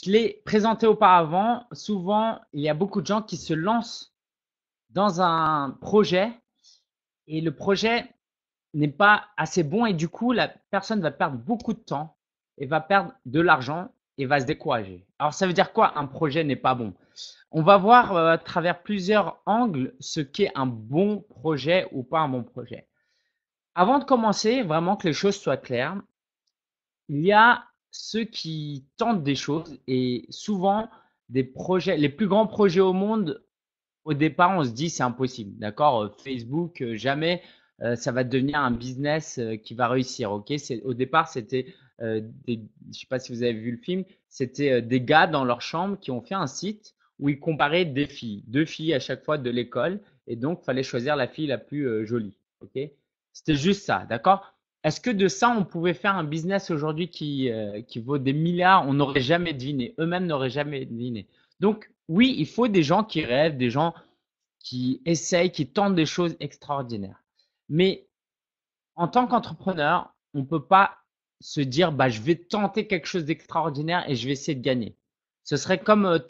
Je l'ai présenté auparavant. Souvent, il y a beaucoup de gens qui se lancent dans un projet et le projet n'est pas assez bon et du coup, la personne va perdre beaucoup de temps et va perdre de l'argent et va se décourager. Alors, ça veut dire quoi? Un projet n'est pas bon. On va voir à travers plusieurs angles ce qu'est un bon projet ou pas un bon projet. Avant de commencer, vraiment que les choses soient claires, il y a ceux qui tentent des choses et souvent des projets, les plus grands projets au monde, au départ, on se dit c'est impossible, d'accord? Facebook, jamais ça va devenir un business qui va réussir, ok? Au départ, c'était je sais pas si vous avez vu le film, c'était des gars dans leur chambre qui ont fait un site où ils comparaient des filles, deux filles à chaque fois de l'école, et donc fallait choisir la fille la plus jolie, ok? C'était juste ça, d'accord? Est-ce que de ça, on pouvait faire un business aujourd'hui qui vaut des milliards? On n'aurait jamais deviné, eux-mêmes n'auraient jamais deviné. Donc, oui, il faut des gens qui rêvent, des gens qui essayent, qui tentent des choses extraordinaires. Mais en tant qu'entrepreneur, on ne peut pas se dire bah, je vais tenter quelque chose d'extraordinaire et je vais essayer de gagner. Ce serait comme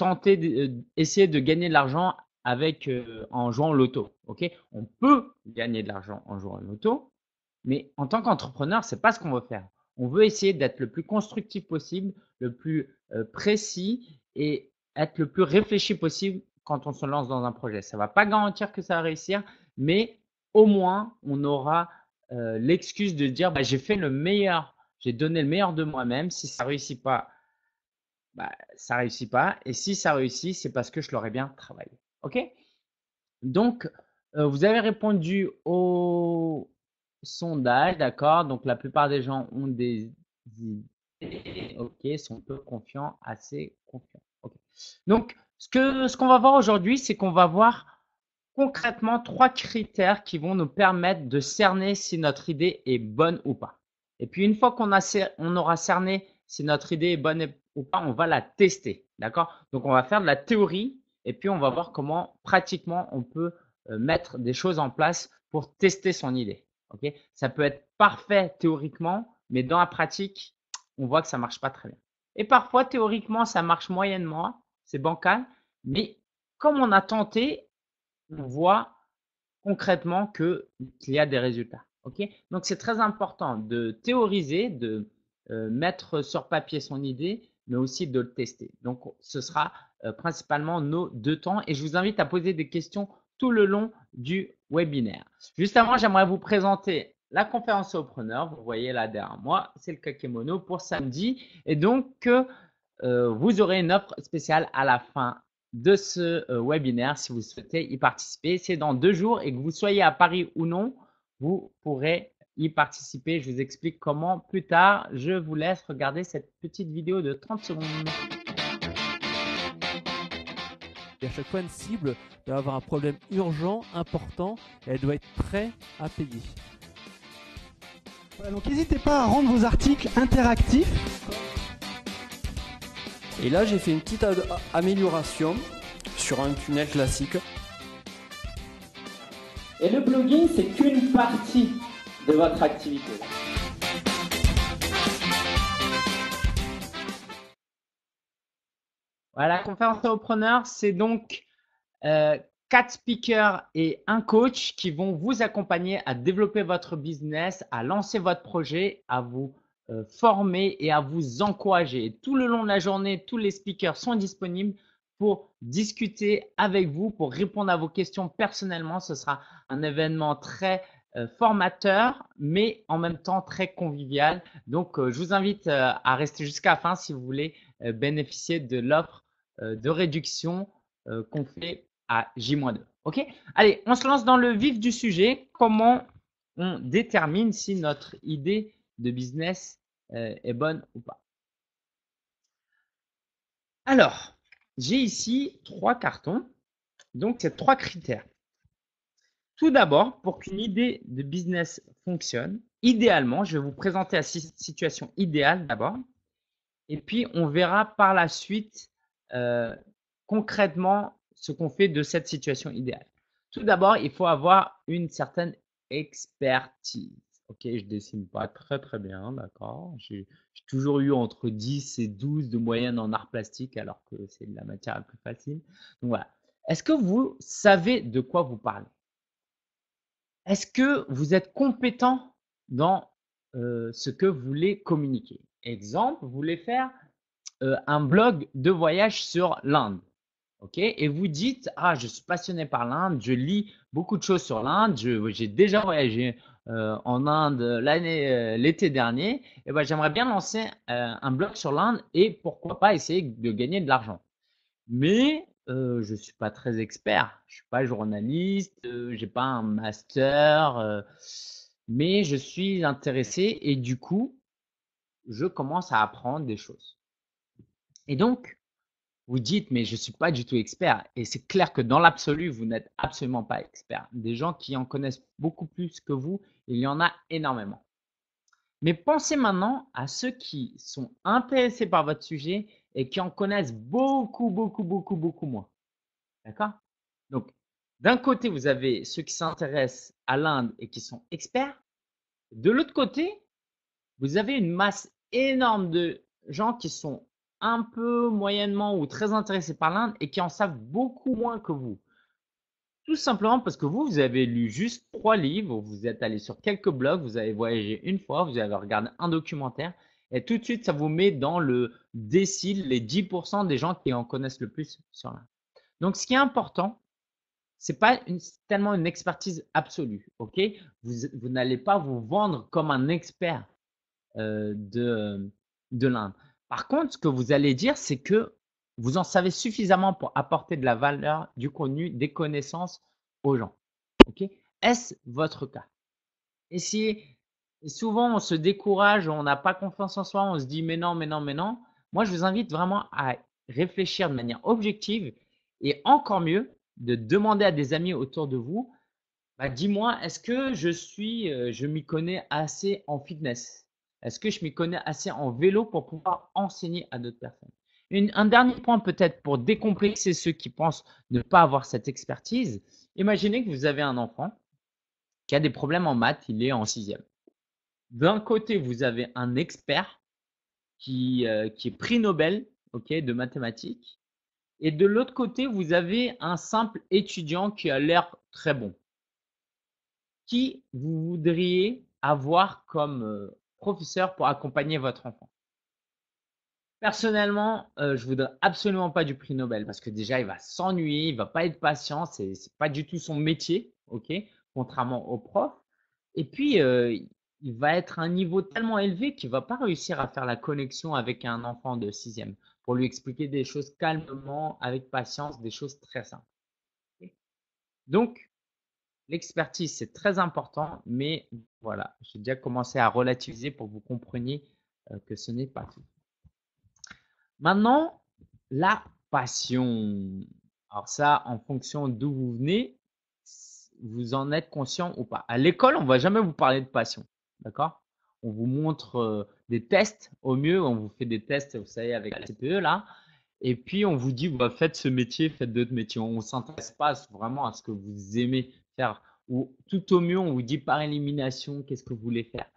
essayer de gagner de l'argent en jouant au loto. Ok? On peut gagner de l'argent en jouant au loto, mais en tant qu'entrepreneur, c'est pas ce qu'on veut faire. On veut essayer d'être le plus constructif possible, le plus précis et être le plus réfléchi possible quand on se lance dans un projet. Ça ne va pas garantir que ça va réussir, mais au moins on aura l'excuse de dire bah, j'ai fait le meilleur, j'ai donné le meilleur de moi-même. Si ça réussit pas, bah, ça réussit pas. Et si ça réussit, c'est parce que je l'aurais bien travaillé. Ok? Donc, vous avez répondu au sondage, d'accord? Donc, la plupart des gens ont des idées, ok, sont peu confiants, assez confiants. Ok. Donc, ce qu'on va voir aujourd'hui, c'est qu'on va voir concrètement trois critères qui vont nous permettre de cerner si notre idée est bonne ou pas. Et puis, une fois on aura cerné si notre idée est bonne ou pas, on va la tester, d'accord? Donc, on va faire de la théorie et puis on va voir comment pratiquement on peut mettre des choses en place pour tester son idée. Ok? Ça peut être parfait théoriquement, mais dans la pratique, on voit que ça marche pas très bien. Et parfois, théoriquement, ça marche moyennement, c'est bancal, mais comme on a tenté, on voit concrètement qu'il y a des résultats. Ok? Donc, c'est très important de théoriser, de mettre sur papier son idée, mais aussi de le tester. Donc, ce sera principalement nos deux temps et je vous invite à poser des questions tout le long du webinaire. Juste avant, j'aimerais vous présenter la conférence aux preneurs. Vous voyez là derrière moi, c'est le kakémono pour samedi. Et donc, vous aurez une offre spéciale à la fin de ce webinaire si vous souhaitez y participer. C'est dans 2 jours et que vous soyez à Paris ou non, vous pourrez y participer. Je vous explique comment plus tard. Je vous laisse regarder cette petite vidéo de 30 secondes. Et à chaque fois, une cible doit avoir un problème urgent, important, et elle doit être prête à payer. Voilà, donc n'hésitez pas à rendre vos articles interactifs. Et là, j'ai fait une petite amélioration sur un tunnel classique. Et le blogging, c'est qu'une partie de votre activité. Voilà, la conférence entrepreneur, c'est donc 4 speakers et un coach qui vont vous accompagner à développer votre business, à lancer votre projet, à vous former et à vous encourager. Et tout le long de la journée, tous les speakers sont disponibles pour discuter avec vous, pour répondre à vos questions personnellement. Ce sera un événement très formateur, mais en même temps très convivial. Donc, je vous invite à rester jusqu'à la fin si vous voulez bénéficier de l'offre de réduction qu'on fait à J-2. OK? Allez, on se lance dans le vif du sujet. Comment on détermine si notre idée de business est bonne ou pas? Alors, j'ai ici 3 cartons. Donc, c'est 3 critères. Tout d'abord, pour qu'une idée de business fonctionne, idéalement, je vais vous présenter la situation idéale d'abord. Et puis, on verra par la suite concrètement ce qu'on fait de cette situation idéale. Tout d'abord, il faut avoir une certaine expertise. Ok, je dessine pas très très bien, d'accord. J'ai toujours eu entre 10 et 12 de moyenne en art plastique alors que c'est de la matière la plus facile. Donc voilà. Est-ce que vous savez de quoi vous parlez? Est-ce que vous êtes compétent dans ce que vous voulez communiquer? Exemple, vous voulez faire un blog de voyage sur l'Inde. Ok, et vous dites, ah, je suis passionné par l'Inde, je lis beaucoup de choses sur l'Inde, j'ai déjà voyagé en Inde l'été dernier, et ben, j'aimerais bien lancer un blog sur l'Inde et pourquoi pas essayer de gagner de l'argent. Mais je suis pas très expert, je suis pas journaliste, j'ai pas un master, mais je suis intéressé et du coup, je commence à apprendre des choses. Et donc, vous dites, mais je ne suis pas du tout expert. Et c'est clair que dans l'absolu, vous n'êtes absolument pas expert. Des gens qui en connaissent beaucoup plus que vous, il y en a énormément. Mais pensez maintenant à ceux qui sont intéressés par votre sujet et qui en connaissent beaucoup, beaucoup, beaucoup, beaucoup moins. D'accord? Donc, d'un côté, vous avez ceux qui s'intéressent à l'Inde et qui sont experts. De l'autre côté, vous avez une masse énorme de gens qui sont un peu moyennement ou très intéressés par l'Inde et qui en savent beaucoup moins que vous. Tout simplement parce que vous avez lu juste 3 livres, vous êtes allé sur quelques blogs, vous avez voyagé une fois, vous avez regardé un documentaire et tout de suite, ça vous met dans le décile les 10% des gens qui en connaissent le plus sur l'Inde. Donc, ce qui est important, c'est pas tellement une expertise absolue, ok? Vous n'allez pas vous vendre comme un expert de l'Inde. Par contre, ce que vous allez dire, c'est que vous en savez suffisamment pour apporter de la valeur, du contenu, des connaissances aux gens. Ok? Est-ce votre cas? Essayez. Et souvent, on se décourage, on n'a pas confiance en soi, on se dit mais non, mais non, mais non. Moi, je vous invite vraiment à réfléchir de manière objective et encore mieux, de demander à des amis autour de vous, bah, dis-moi, est-ce que je m'y connais assez en fitness? Est-ce que je m'y connais assez en vélo pour pouvoir enseigner à d'autres personnes? Un dernier point peut-être pour décomplexer ceux qui pensent ne pas avoir cette expertise. Imaginez que vous avez un enfant qui a des problèmes en maths, il est en sixième. D'un côté, vous avez un expert qui est prix Nobel, ok, de mathématiques. Et de l'autre côté, vous avez un simple étudiant qui a l'air très bon. Qui vous voudriez avoir comme professeur pour accompagner votre enfant? Personnellement, je voudrais absolument pas du prix Nobel parce que déjà, il va s'ennuyer, il va pas être patient, c'est pas du tout son métier, ok, contrairement au prof. Et puis, il va être à un niveau tellement élevé qu'il va pas réussir à faire la connexion avec un enfant de sixième pour lui expliquer des choses calmement, avec patience, des choses très simples. Ok. Donc, l'expertise, c'est très important, mais voilà, j'ai déjà commencé à relativiser pour que vous compreniez que ce n'est pas tout. Maintenant, la passion. Alors ça, en fonction d'où vous venez, vous en êtes conscient ou pas. À l'école, on ne va jamais vous parler de passion, d'accord? On vous montre des tests, au mieux, on vous fait des tests, vous savez, avec la CPE là, et puis on vous dit, bah, faites ce métier, faites d'autres métiers. On ne s'intéresse pas vraiment à ce que vous aimez faire. Ou tout au mieux, on vous dit par élimination, qu'est-ce que vous voulez faire.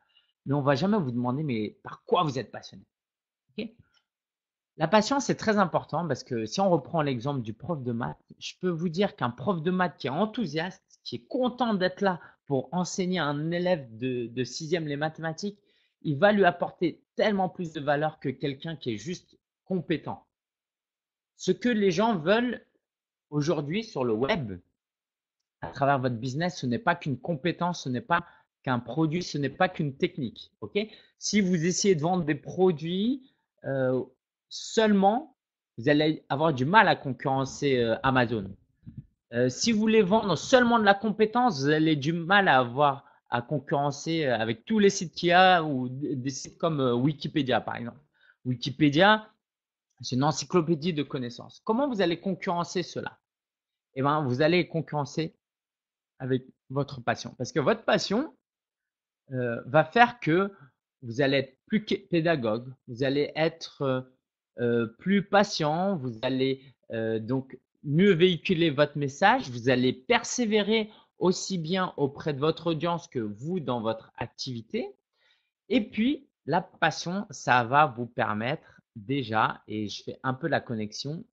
Mais on ne va jamais vous demander, mais par quoi vous êtes passionné. Ok. La passion, c'est très important parce que si on reprend l'exemple du prof de maths, je peux vous dire qu'un prof de maths qui est enthousiaste, qui est content d'être là pour enseigner à un élève de sixième les mathématiques, il va lui apporter tellement plus de valeur que quelqu'un qui est juste compétent. Ce que les gens veulent aujourd'hui sur le web, à travers votre business, ce n'est pas qu'une compétence, ce n'est pas qu'un produit, ce n'est pas qu'une technique. Ok? Si vous essayez de vendre des produits seulement, vous allez avoir du mal à concurrencer Amazon. Si vous voulez vendre seulement de la compétence, vous allez du mal à avoir à concurrencer avec tous les sites qu'il y a ou des sites comme Wikipédia par exemple. Wikipédia, c'est une encyclopédie de connaissances. Comment vous allez concurrencer cela? Eh bien, vous allez concurrencer avec votre passion. Parce que votre passion va faire que vous allez être plus pédagogue, vous allez être plus patient, vous allez donc mieux véhiculer votre message, vous allez persévérer aussi bien auprès de votre audience que vous dans votre activité. Et puis, la passion, ça va vous permettre déjà, et je fais un peu la connexion,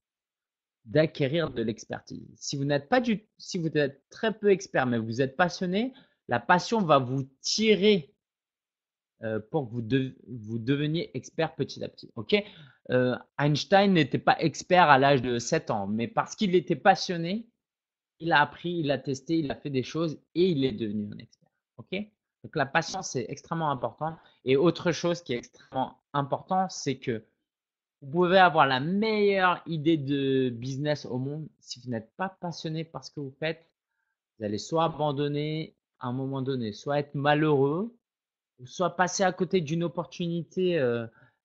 d'acquérir de l'expertise. Si vous êtes très peu expert, mais vous êtes passionné, la passion va vous tirer pour que vous deveniez expert petit à petit. Ok. Einstein n'était pas expert à l'âge de 7 ans, mais parce qu'il était passionné, il a appris, il a testé, il a fait des choses et il est devenu un expert. Ok. Donc la patience c'est extrêmement important. Et autre chose qui est extrêmement important, c'est que vous pouvez avoir la meilleure idée de business au monde. Si vous n'êtes pas passionné par ce que vous faites, vous allez soit abandonner à un moment donné, soit être malheureux, ou soit passer à côté d'une opportunité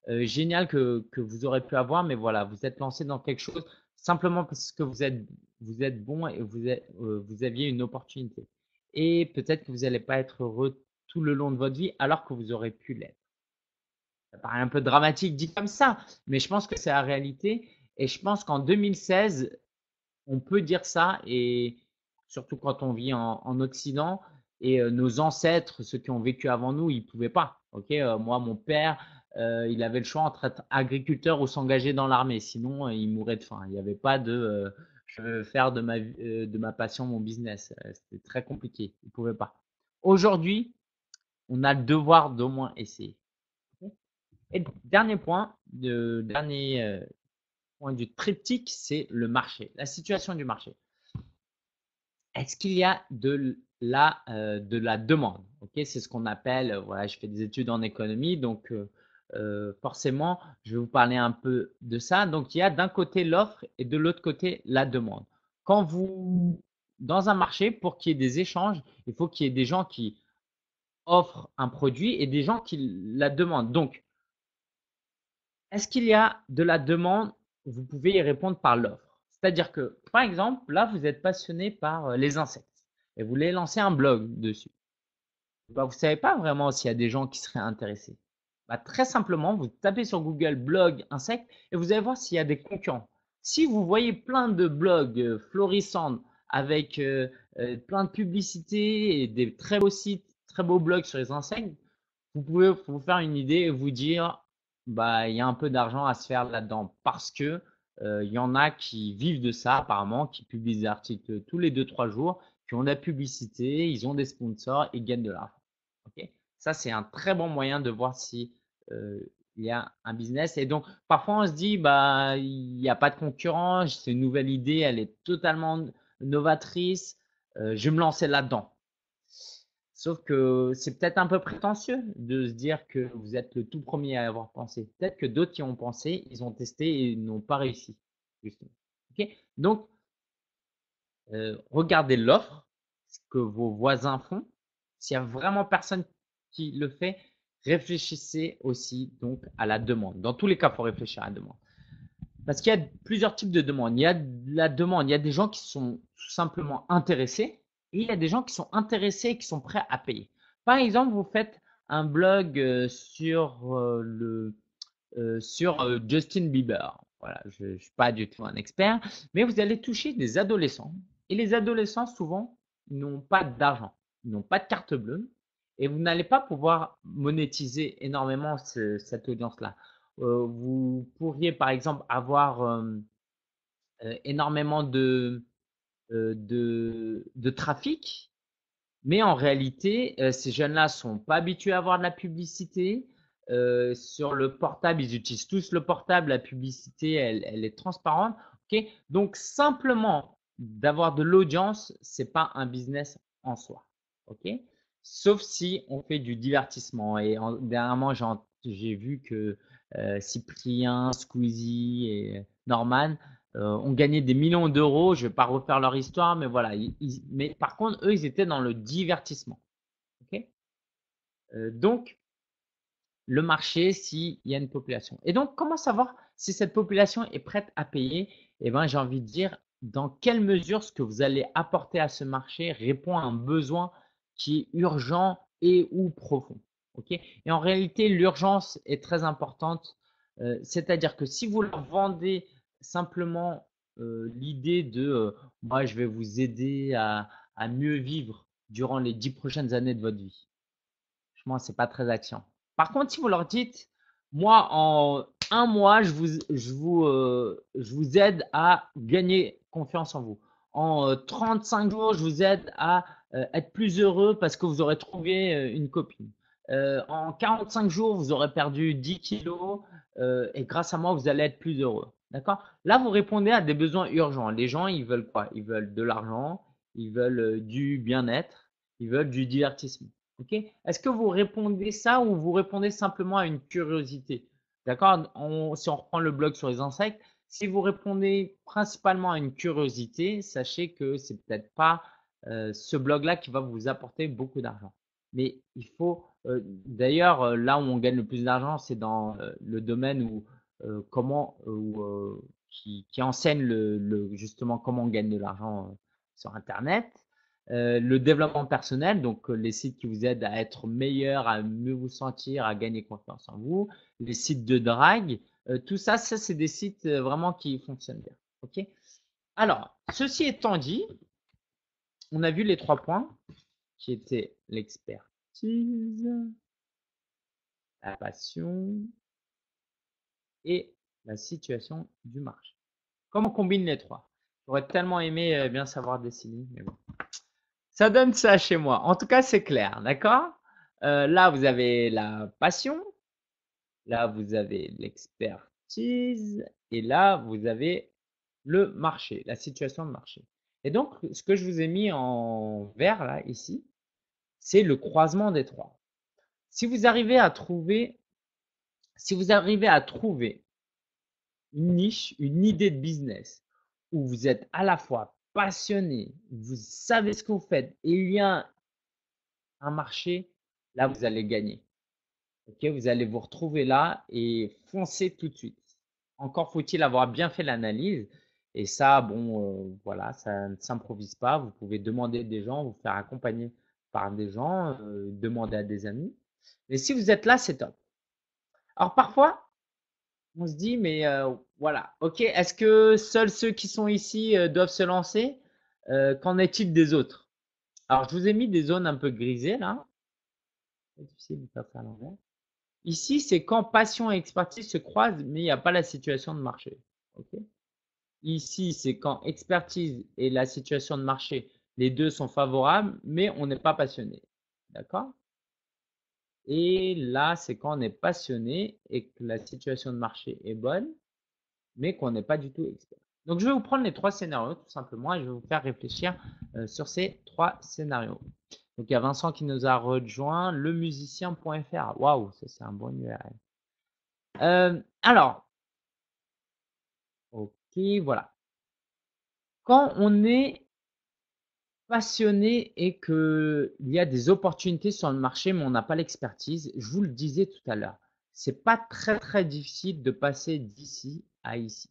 géniale que vous aurez pu avoir. Mais voilà, vous êtes lancé dans quelque chose simplement parce que vous êtes bon et vous aviez une opportunité. Et peut-être que vous n'allez pas être heureux tout le long de votre vie alors que vous aurez pu l'être. Ça paraît un peu dramatique dit comme ça, mais je pense que c'est la réalité. Et je pense qu'en 2016, on peut dire ça, et surtout quand on vit en Occident, et nos ancêtres, ceux qui ont vécu avant nous, ils ne pouvaient pas. Ok. Moi, mon père, il avait le choix entre être agriculteur ou s'engager dans l'armée. Sinon, il mourrait de faim. Il n'y avait pas de je veux faire de ma passion mon business. C'était très compliqué. Il ne pouvait pas. Aujourd'hui, on a le devoir d'au moins essayer. Et dernier point, point du triptyque, c'est le marché, la situation du marché. Est-ce qu'il y a de la demande? Ok, c'est ce qu'on appelle, voilà, je fais des études en économie, donc forcément, je vais vous parler un peu de ça. Donc, il y a d'un côté l'offre et de l'autre côté la demande. Quand vous, dans un marché, pour qu'il y ait des échanges, il faut qu'il y ait des gens qui offrent un produit et des gens qui la demandent. Donc, est-ce qu'il y a de la demande? Vous pouvez y répondre par l'offre. C'est-à-dire que, par exemple, là, vous êtes passionné par les insectes et vous voulez lancer un blog dessus. Bah, vous ne savez pas vraiment s'il y a des gens qui seraient intéressés. Bah, très simplement, vous tapez sur Google blog insectes et vous allez voir s'il y a des concurrents. Si vous voyez plein de blogs florissants avec plein de publicités et des très beaux sites, très beaux blogs sur les insectes, vous pouvez vous faire une idée et vous dire, bah, il y a un peu d'argent à se faire là-dedans parce que il y en a qui vivent de ça apparemment, qui publient des articles tous les 2-3 jours, qui ont de la publicité, ils ont des sponsors et gagnent de l'argent. Ok. Ça, c'est un très bon moyen de voir si il y a un business. Et donc, parfois, on se dit, bah, il n'y a pas de concurrent, c'est une nouvelle idée, elle est totalement novatrice, je vais me lancer là-dedans. Sauf que c'est peut-être un peu prétentieux de se dire que vous êtes le tout premier à avoir pensé. Peut-être que d'autres y ont pensé, ils ont testé et ils n'ont pas réussi, justement. Ok. Donc, regardez l'offre, ce que vos voisins font. S'il y a vraiment personne qui le fait, réfléchissez aussi donc à la demande. Dans tous les cas, il faut réfléchir à la demande. Parce qu'il y a plusieurs types de demandes. Il y a de la demande, il y a des gens qui sont tout simplement intéressés et il y a des gens qui sont intéressés et qui sont prêts à payer. Par exemple, vous faites un blog sur Justin Bieber. Voilà, je ne suis pas du tout un expert, mais vous allez toucher des adolescents. Et les adolescents, souvent, n'ont pas d'argent, ils n'ont pas de carte bleue et vous n'allez pas pouvoir monétiser énormément cette audience-là. Vous pourriez, par exemple, avoir énormément de trafic, mais en réalité, ces jeunes-là sont pas habitués à avoir de la publicité. Sur le portable, ils utilisent tous le portable, la publicité, elle est transparente. Ok. Donc, simplement d'avoir de l'audience, c'est pas un business en soi. Ok. Sauf si on fait du divertissement. Et dernièrement, j'ai vu que Cyprien, Squeezie et Norman ont gagné des millions d'euros. Je ne vais pas refaire leur histoire, mais voilà. Mais par contre, eux, ils étaient dans le divertissement. Ok. Donc, le marché, s'il y a une population. Et donc, comment savoir si cette population est prête à payer? Eh bien, j'ai envie de dire, dans quelle mesure ce que vous allez apporter à ce marché répond à un besoin qui est urgent et ou profond. Ok. Et en réalité, l'urgence est très importante. C'est-à-dire que si vous leur vendez simplement l'idée de moi, je vais vous aider à à mieux vivre durant les 10 prochaines années de votre vie. Franchement, c'est pas très action. Par contre, si vous leur dites, moi, en un mois, je vous aide à gagner confiance en vous. En 35 jours, je vous aide à être plus heureux parce que vous aurez trouvé une copine. En 45 jours, vous aurez perdu 10 kilos et grâce à moi, vous allez être plus heureux. D'accord? Là, vous répondez à des besoins urgents. Les gens, ils veulent quoi? Ils veulent de l'argent, ils veulent du bien-être, ils veulent du divertissement. Ok? Est-ce que vous répondez ça ou vous répondez simplement à une curiosité? D'accord? Si on reprend le blog sur les insectes, si vous répondez principalement à une curiosité, sachez que c'est peut-être pas ce blog-là qui va vous apporter beaucoup d'argent. Mais il faut, d'ailleurs, là où on gagne le plus d'argent, c'est dans le domaine où qui enseigne justement comment on gagne de l'argent sur Internet. Le développement personnel, donc les sites qui vous aident à être meilleur, à mieux vous sentir, à gagner confiance en vous, les sites de drague, tout ça, c'est des sites vraiment qui fonctionnent bien. Ok. Alors, ceci étant dit, on a vu les 3 points qui étaient l'expertise, la passion et la situation du marché. Comment on combine les 3? J'aurais tellement aimé bien savoir dessiner, mais bon. Ça donne ça chez moi. En tout cas, c'est clair, d'accord? Là, vous avez la passion. Là, vous avez l'expertise. Et là, vous avez le marché, la situation de marché. Et donc, ce que je vous ai mis en vert, là, ici, c'est le croisement des 3. Si vous arrivez à trouver une niche, une idée de business où vous êtes à la fois passionné, vous savez ce que vous faites et il y a un marché, là, vous allez gagner. Ok, vous allez vous retrouver là et foncer tout de suite. Encore faut-il avoir bien fait l'analyse. Et ça, bon, voilà, ça ne s'improvise pas. Vous pouvez demander des gens, vous faire accompagner par des gens, demander à des amis. Mais si vous êtes là, c'est top. Alors parfois, on se dit, mais voilà, ok, est-ce que seuls ceux qui sont ici doivent se lancer? Qu'en est-il des autres? Alors, je vous ai mis des zones un peu grisées là. C'est difficile de faire ça à l'envers. Ici, c'est quand passion et expertise se croisent, mais il n'y a pas la situation de marché. Ok. Ici, c'est quand expertise et la situation de marché, les deux sont favorables, mais on n'est pas passionné. D'accord? Et là, c'est quand on est passionné et que la situation de marché est bonne, mais qu'on n'est pas du tout expert. Donc, je vais vous prendre les 3 scénarios tout simplement et je vais vous faire réfléchir sur ces 3 scénarios. Donc, il y a Vincent qui nous a rejoint, lemusicien.fr. Waouh, ça c'est un bon URL. Alors, ok, voilà. Quand on est passionné et qu'il y a des opportunités sur le marché, mais on n'a pas l'expertise, je vous le disais tout à l'heure, c'est pas très difficile de passer d'ici à ici.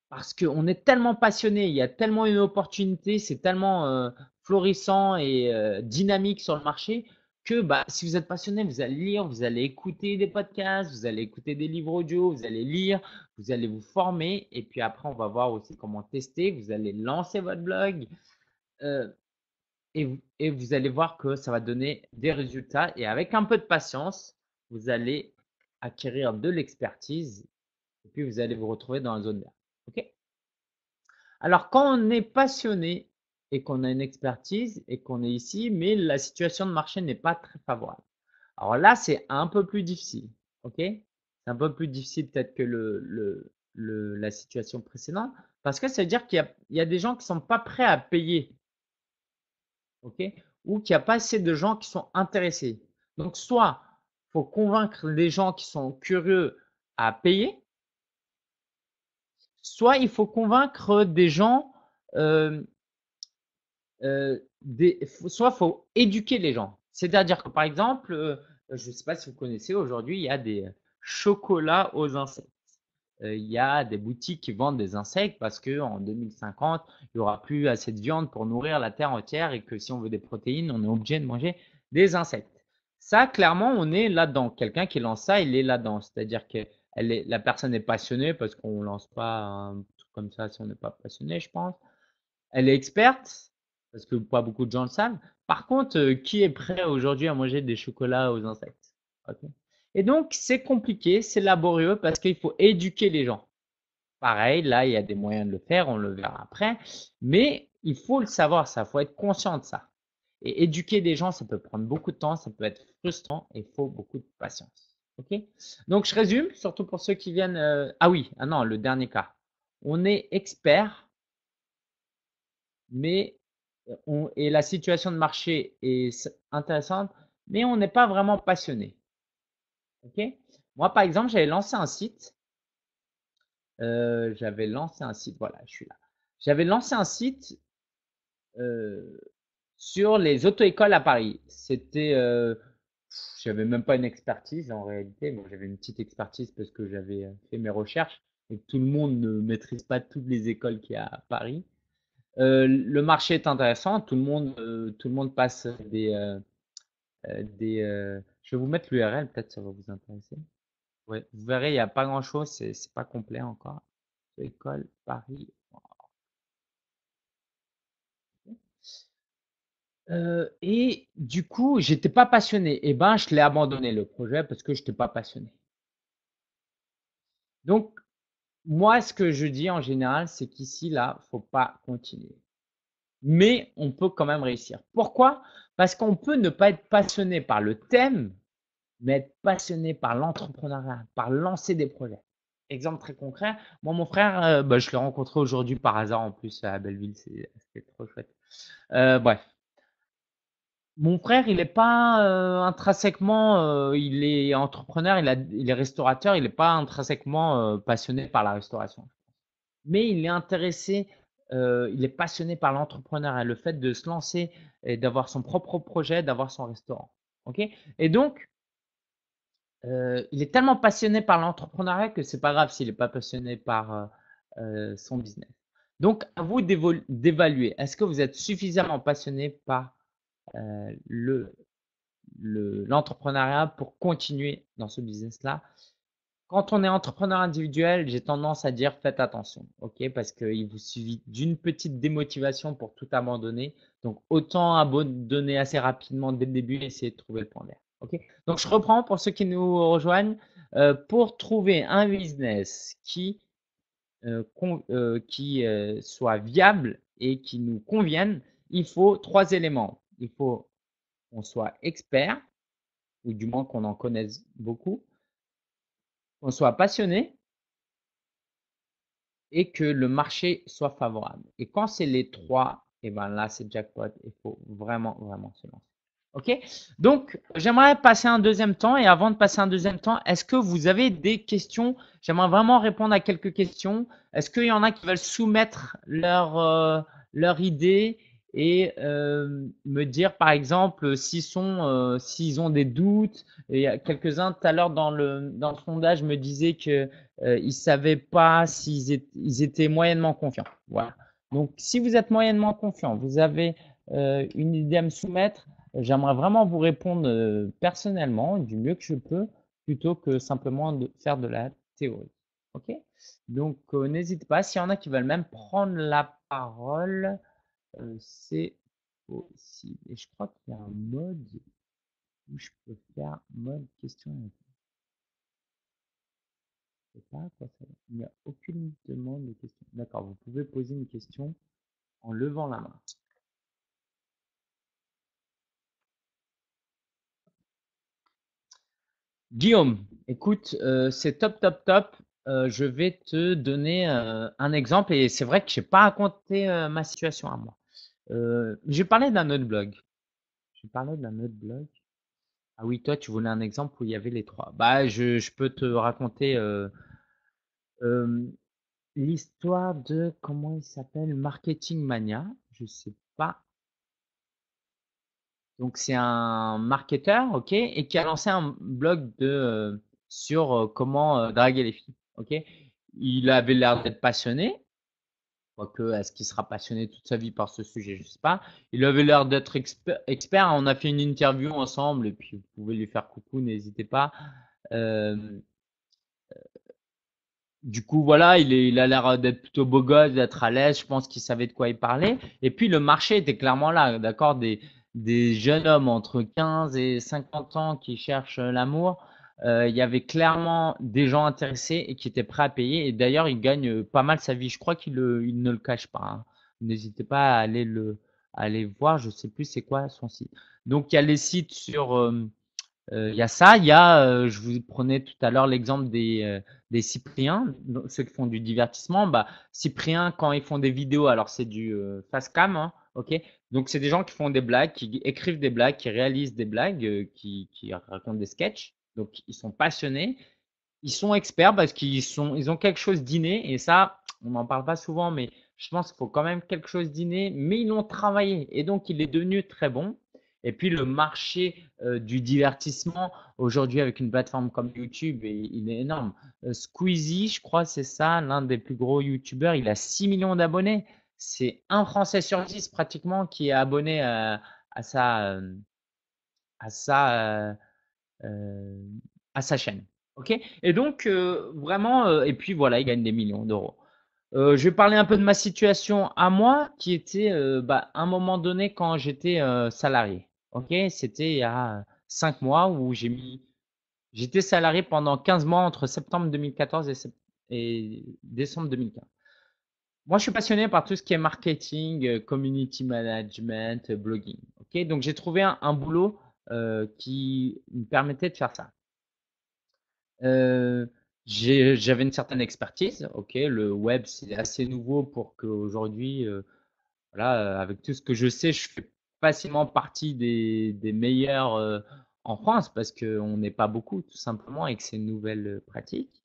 Parce qu'on est tellement passionné, il y a tellement une opportunité, c'est tellement florissant et dynamique sur le marché que bah, si vous êtes passionné, vous allez lire, vous allez écouter des podcasts, vous allez écouter des livres audio, vous allez lire, vous allez vous former et puis après, on va voir aussi comment tester. Vous allez lancer votre blog euh, et vous allez voir que ça va donner des résultats et avec un peu de patience, vous allez acquérir de l'expertise et puis vous allez vous retrouver dans la zone verte. OK? Alors, quand on est passionné et qu'on a une expertise et qu'on est ici, mais la situation de marché n'est pas très favorable. Alors là, c'est un peu plus difficile. OK? C'est un peu plus difficile peut-être que la situation précédente parce que ça veut dire qu'il y a des gens qui ne sont pas prêts à payer. OK? Ou qu'il n'y a pas assez de gens qui sont intéressés. Donc, soit il faut convaincre les gens qui sont curieux à payer, soit il faut convaincre des gens soit il faut éduquer les gens. C'est-à-dire que par exemple, je ne sais pas si vous connaissez, aujourd'hui, il y a des chocolats aux insectes. Il y a des boutiques qui vendent des insectes parce qu'en 2050, il n'y aura plus assez de viande pour nourrir la terre entière et que si on veut des protéines, on est obligé de manger des insectes. Ça, clairement, on est là-dedans. Quelqu'un qui lance ça, il est là-dedans. C'est-à-dire que la personne est passionnée parce qu'on ne lance pas un truc comme ça si on n'est pas passionné, je pense. Elle est experte parce que pas beaucoup de gens le savent. Par contre, qui est prêt aujourd'hui à manger des chocolats aux insectes? Ok. Et donc, c'est compliqué, c'est laborieux parce qu'il faut éduquer les gens. Pareil, là, il y a des moyens de le faire, on le verra après, mais il faut le savoir, ça, il faut être conscient de ça. Et éduquer des gens, ça peut prendre beaucoup de temps, ça peut être frustrant et il faut beaucoup de patience. Ok? Donc, je résume, surtout pour ceux qui viennent. Ah oui, ah non, le dernier cas. On est expert, mais et la situation de marché est intéressante, mais on n'est pas vraiment passionné. Ok? Moi, par exemple, j'avais lancé un site. Voilà, je suis là. J'avais lancé un site euh, sur les auto-écoles à Paris. J'avais même pas une expertise en réalité. Bon, j'avais une petite expertise parce que j'avais fait mes recherches et que tout le monde ne maîtrise pas toutes les écoles qu'il y a à Paris. Le marché est intéressant. Tout le monde passe je vais vous mettre l'URL, peut-être ça va vous intéresser. Ouais, vous verrez, il n'y a pas grand-chose, c'est pas complet encore. École Paris. Et du coup, j'étais pas passionné. Et ben, je l'ai abandonné le projet parce que je n'étais pas passionné. Donc, moi, ce que je dis en général, c'est qu'ici, là, faut pas continuer. Mais on peut quand même réussir. Pourquoi? Parce qu'on peut ne pas être passionné par le thème, mais être passionné par l'entrepreneuriat, par lancer des projets. Exemple très concret, moi, mon frère, bah, je l'ai rencontré aujourd'hui par hasard en plus à Belleville, c'était trop chouette. Bref, mon frère, il n'est pas intrinsèquement, il est entrepreneur, il est restaurateur, il n'est pas intrinsèquement passionné par la restauration. Mais il est intéressé, il est passionné par l'entrepreneuriat, le fait de se lancer et d'avoir son propre projet, d'avoir son restaurant. Ok? Et donc, il est tellement passionné par l'entrepreneuriat que c'est pas grave s'il n'est pas passionné par son business. Donc, à vous d'évaluer. Est-ce que vous êtes suffisamment passionné par le l'entrepreneuriat pour continuer dans ce business-là? Quand on est entrepreneur individuel, j'ai tendance à dire faites attention, ok? Parce qu'il vous suffit d'une petite démotivation pour tout abandonner. Donc, autant abandonner assez rapidement dès le début et essayer de trouver le point vert, ok? Donc, je reprends pour ceux qui nous rejoignent. Pour trouver un business qui soit viable et qui nous convienne, il faut trois éléments. Il faut qu'on soit expert, ou du moins qu'on en connaisse beaucoup, qu'on soit passionné et que le marché soit favorable. Et quand c'est les trois, et ben là, c'est jackpot. Il faut vraiment, vraiment se lancer. OK? Donc, j'aimerais passer un deuxième temps. Et avant de passer un deuxième temps, est-ce que vous avez des questions? J'aimerais vraiment répondre à quelques questions. Est-ce qu'il y en a qui veulent soumettre leur idée et me dire, par exemple, s'ils ont des doutes? Et il y a quelques-uns tout à l'heure dans le sondage me disaient que ils savaient pas ils étaient moyennement confiants. Voilà. Donc, si vous êtes moyennement confiant, vous avez une idée à me soumettre, j'aimerais vraiment vous répondre personnellement, du mieux que je peux, plutôt que simplement de faire de la théorie. OK? Donc, n'hésitez pas. S'il y en a qui veulent même prendre la parole, c'est possible. Et je crois qu'il y a un mode où je peux faire mode question-réponse. Je sais pas à quoi ça va. Il n'y a aucune demande de question. D'accord, vous pouvez poser une question en levant la main. Guillaume, écoute, c'est top, top, top. Je vais te donner un exemple et c'est vrai que je n'ai pas raconté ma situation à moi. J'ai parlé d'un autre blog. J'ai parlé d'un autre blog. Ah oui, toi, tu voulais un exemple où il y avait les trois. Bah, je peux te raconter euh, l'histoire de, comment il s'appelle? Marketing Mania. Je sais pas. Donc, c'est un marketeur, ok, et qui a lancé un blog sur comment draguer les filles, ok. Il avait l'air d'être passionné, quoique est-ce qu'il sera passionné toute sa vie par ce sujet, je sais pas. Il avait l'air d'être expert. On a fait une interview ensemble, et puis vous pouvez lui faire coucou, n'hésitez pas. Euh, Du coup, voilà, il a l'air d'être plutôt beau gosse, d'être à l'aise. Je pense qu'il savait de quoi il parlait. Et puis, le marché était clairement là, d'accord? Des jeunes hommes entre 15 et 50 ans qui cherchent l'amour. Il y avait clairement des gens intéressés et qui étaient prêts à payer. Et d'ailleurs, il gagne pas mal sa vie. Je crois il ne le cache pas, hein. N'hésitez pas à aller voir. Je sais plus c'est quoi son site. Donc, il y a les sites sur, il y a ça, il y a, je vous prenais tout à l'heure l'exemple des Cypriens, donc ceux qui font du divertissement. Bah, Cyprien, quand ils font des vidéos, alors c'est du face cam, hein, ok? Donc c'est des gens qui font des blagues, qui écrivent des blagues, qui réalisent des blagues, qui racontent des sketchs. Donc ils sont passionnés, ils sont experts parce ils ont quelque chose d'inné et ça, on n'en parle pas souvent, mais je pense qu'il faut quand même quelque chose d'inné, mais ils l'ont travaillé et donc il est devenu très bon. Et puis le marché du divertissement aujourd'hui avec une plateforme comme YouTube, il est énorme. Squeezie, je crois, c'est ça, l'un des plus gros YouTubeurs, il a 6 millions d'abonnés. C'est un Français sur 10 pratiquement qui est abonné à sa, à sa, euh, à sa chaîne. Ok. Et donc, vraiment, et puis voilà, il gagne des millions d'euros. Je vais parler un peu de ma situation à moi, qui était bah, à un moment donné quand j'étais salarié. Ok, c'était il y a 5 mois où j'étais salarié pendant 15 mois entre septembre 2014 et décembre 2015. Moi, je suis passionné par tout ce qui est marketing, community management, blogging. Ok, donc j'ai trouvé un boulot qui me permettait de faire ça. Euh, j'avais une certaine expertise. Ok, le web c'est assez nouveau pour qu'aujourd'hui, voilà, avec tout ce que je sais, je fais facilement partie des meilleurs en France parce qu'on n'est pas beaucoup tout simplement avec ces nouvelles pratiques.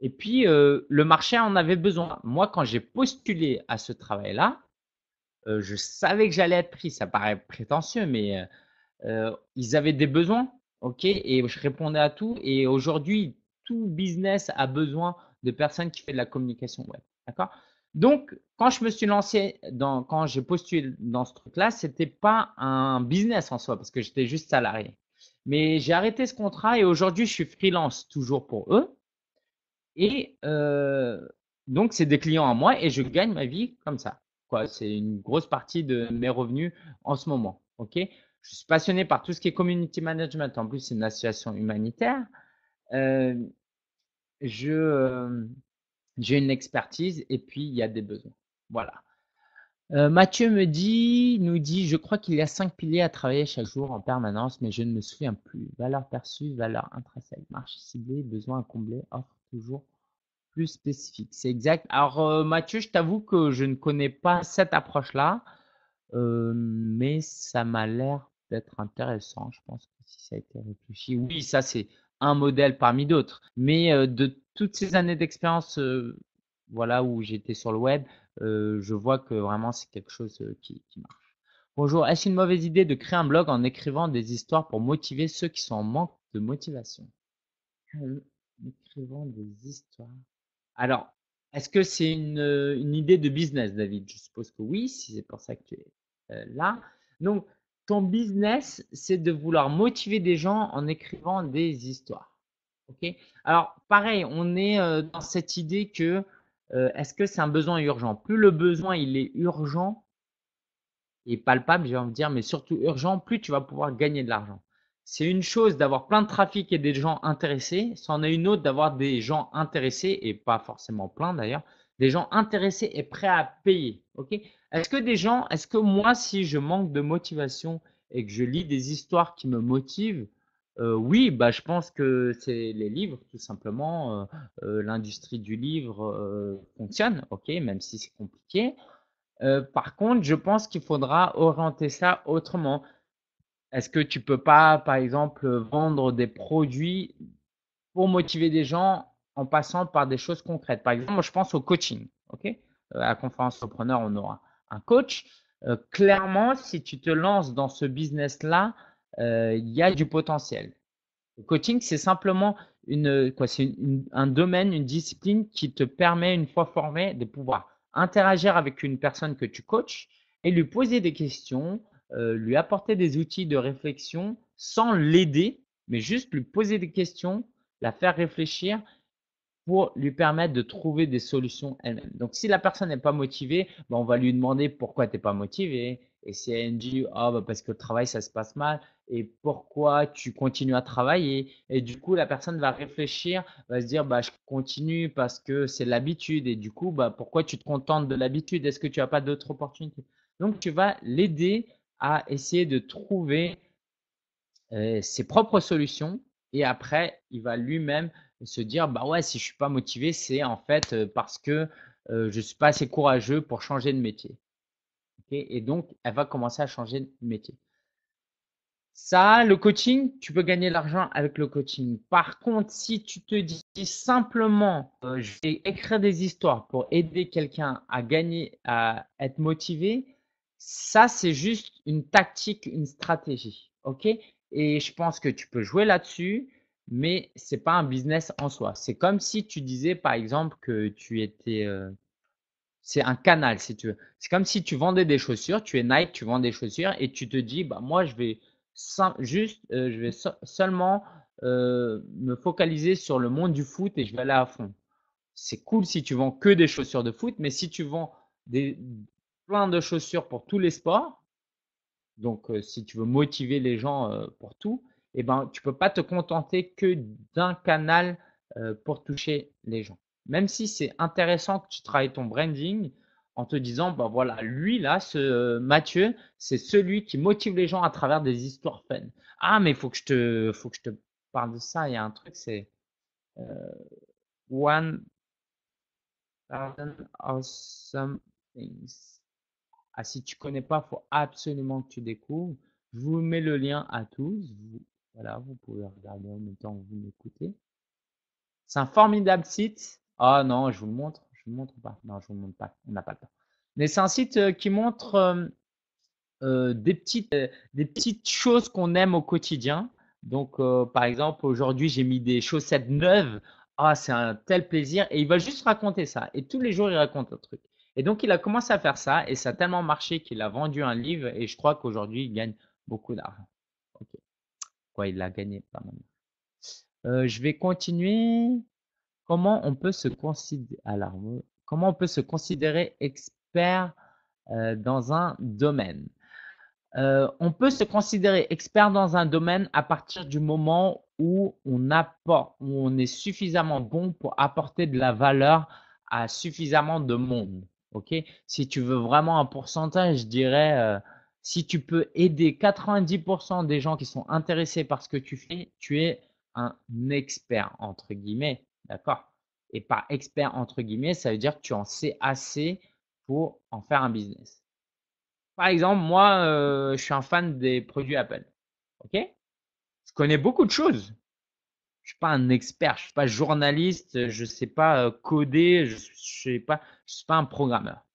Et puis le marché en avait besoin. Moi, quand j'ai postulé à ce travail-là, je savais que j'allais être pris. Ça paraît prétentieux, mais ils avaient des besoins, ok, et je répondais à tout. Et aujourd'hui, tout business a besoin de personnes qui font de la communication web, d'accord? Donc, quand je me suis lancé quand j'ai postulé dans ce truc-là, c'était pas un business en soi parce que j'étais juste salarié. Mais j'ai arrêté ce contrat et aujourd'hui, je suis freelance toujours pour eux. Et donc, c'est des clients à moi et je gagne ma vie comme ça. Quoi, c'est une grosse partie de mes revenus en ce moment. Ok, je suis passionné par tout ce qui est community management. En plus, c'est une association humanitaire. Euh, je j'ai une expertise et puis il y a des besoins. Voilà. Mathieu nous dit, je crois qu'il y a 5 piliers à travailler chaque jour en permanence, mais je ne me souviens plus. Valeur perçue, valeur intrinsèque, marché ciblé, besoin à combler, offre toujours plus spécifique. C'est exact. Alors, Mathieu, je t'avoue que je ne connais pas cette approche-là, mais ça m'a l'air d'être intéressant. Je pense que si ça a été réfléchi, oui, ça c'est un modèle parmi d'autres. Mais de toutes ces années d'expérience, voilà, où j'étais sur le web, je vois que vraiment c'est quelque chose qui marche. Bonjour, est-ce une mauvaise idée de créer un blog en écrivant des histoires pour motiver ceux qui sont en manque de motivation? En écrivant des histoires. Alors, est-ce que c'est une idée de business, David? Je suppose que oui, si c'est pour ça que tu es là. Donc, ton business, c'est de vouloir motiver des gens en écrivant des histoires. OK? Alors, pareil, on est dans cette idée que est-ce que c'est un besoin urgent? Plus le besoin il est urgent et palpable, j'ai envie de dire, mais surtout urgent, plus tu vas pouvoir gagner de l'argent. C'est une chose d'avoir plein de trafic et des gens intéressés, c'en est une autre d'avoir des gens intéressés, et pas forcément plein d'ailleurs, des gens intéressés et prêts à payer. Ok? Est-ce que moi, si je manque de motivation et que je lis des histoires qui me motivent, oui, bah, je pense que c'est les livres, tout simplement. L'industrie du livre fonctionne, ok, même si c'est compliqué. Par contre, je pense qu'il faudra orienter ça autrement. Est-ce que tu peux pas, par exemple, vendre des produits pour motiver des gens en passant par des choses concrètes? Par exemple, moi, je pense au coaching. Ok? À la conférence Entrepreneur, on aura un coach. Clairement, si tu te lances dans ce business-là, il y a du potentiel. Le coaching, c'est simplement un domaine, une discipline qui te permet, une fois formé, de pouvoir interagir avec une personne que tu coaches et lui poser des questions, lui apporter des outils de réflexion sans l'aider, mais juste lui poser des questions, la faire réfléchir pour lui permettre de trouver des solutions elle-même. Donc, si la personne n'est pas motivée, on va lui demander pourquoi tu n'es pas motivé. Et si elle dit, parce que le travail, ça se passe mal, et pourquoi tu continues à travailler. Et du coup, la personne va réfléchir, va se dire, je continue parce que c'est l'habitude. Et du coup, pourquoi tu te contentes de l'habitude? Est-ce que tu n'as pas d'autres opportunités? Donc, tu vas l'aider à essayer de trouver ses propres solutions. Et après, il va lui-même se dire, ouais, si je suis pas motivé, c'est en fait parce que je suis pas assez courageux pour changer de métier. Et donc, elle va commencer à changer de métier. Ça, le coaching, tu peux gagner l'argent avec le coaching. Par contre, si tu te dis simplement, je vais écrire des histoires pour aider quelqu'un à gagner, à être motivé, ça, c'est juste une tactique, une stratégie. OK? Et je pense que tu peux jouer là-dessus, mais c'est pas un business en soi. C'est comme si tu disais, par exemple, que tu étais, c'est un canal, si tu veux. C'est comme si tu vendais des chaussures, tu es Nike, tu vends des chaussures et tu te dis, moi, je vais seulement me focaliser sur le monde du foot et je vais aller à fond. C'est cool si tu vends que des chaussures de foot, mais si tu vends des, plein de chaussures pour tous les sports, donc si tu veux motiver les gens pour tout, tu peux pas te contenter que d'un canal pour toucher les gens. Même si c'est intéressant que tu travailles ton branding en te disant, voilà, lui là, ce Mathieu, c'est celui qui motive les gens à travers des histoires fun. Ah, mais faut que je te parle de ça. Il y a un truc, c'est One Thousand Awesome Things. Ah, si tu connais pas, faut absolument que tu découvres. Je vous mets le lien à tous. Voilà, vous pouvez regarder en même temps que vous m'écoutez. C'est un formidable site. Ah non, je vous le montre. Je vous le montre pas. Non, je vous le montre pas. On n'a pas le temps. Mais c'est un site qui montre des petites choses qu'on aime au quotidien. Donc, par exemple, aujourd'hui, j'ai mis des chaussettes neuves. Ah, c'est un tel plaisir. Et il va juste raconter ça. Et tous les jours, il raconte un truc. Et donc, il a commencé à faire ça. Et ça a tellement marché qu'il a vendu un livre. Et je crois qu'aujourd'hui, il gagne beaucoup d'argent. Ok. Quoi, il a gagné pas mal. Je vais continuer. Comment on peut se considérer, alors, comment on peut se considérer expert dans un domaine? On peut se considérer expert dans un domaine à partir du moment où où on est suffisamment bon pour apporter de la valeur à suffisamment de monde. Ok? Si tu veux vraiment un pourcentage, je dirais, si tu peux aider 90% des gens qui sont intéressés par ce que tu fais, tu es un expert, entre guillemets. D'accord? Et par expert, entre guillemets, ça veut dire que tu en sais assez pour en faire un business. Par exemple, moi, je suis un fan des produits Apple. OK? Je connais beaucoup de choses. Je suis pas un expert, je suis pas journaliste, je sais pas coder, je suis pas un programmeur.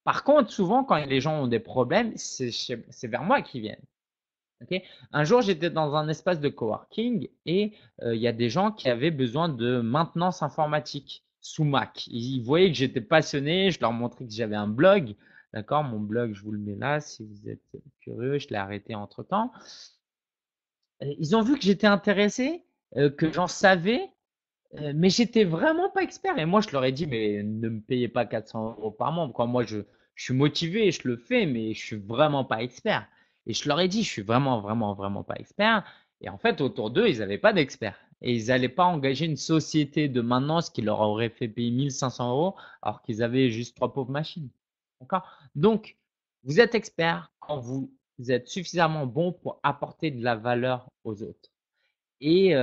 Par contre, souvent, quand les gens ont des problèmes, c'est vers moi qu'ils viennent. OK? Un jour, j'étais dans un espace de coworking et il y a des gens qui avaient besoin de maintenance informatique sous Mac. Ils voyaient que j'étais passionné, je leur montrais que j'avais un blog. D'accord? Mon blog, je vous le mets là si vous êtes curieux. Je l'ai arrêté entre-temps. Ils ont vu que j'étais intéressé, que j'en savais, mais j'étais vraiment pas expert. Et moi, je leur ai dit, mais ne me payez pas 400 euros par mois. Quoi. Moi, je suis motivé, je le fais, mais je suis vraiment pas expert. Et je leur ai dit, je suis vraiment, vraiment, vraiment pas expert. Et en fait, autour d'eux, ils n'avaient pas d'experts. Et ils n'allaient pas engager une société de maintenance qui leur aurait fait payer 1500 euros alors qu'ils avaient juste trois pauvres machines. D'accord? Donc, vous êtes expert quand vous êtes suffisamment bon pour apporter de la valeur aux autres. Et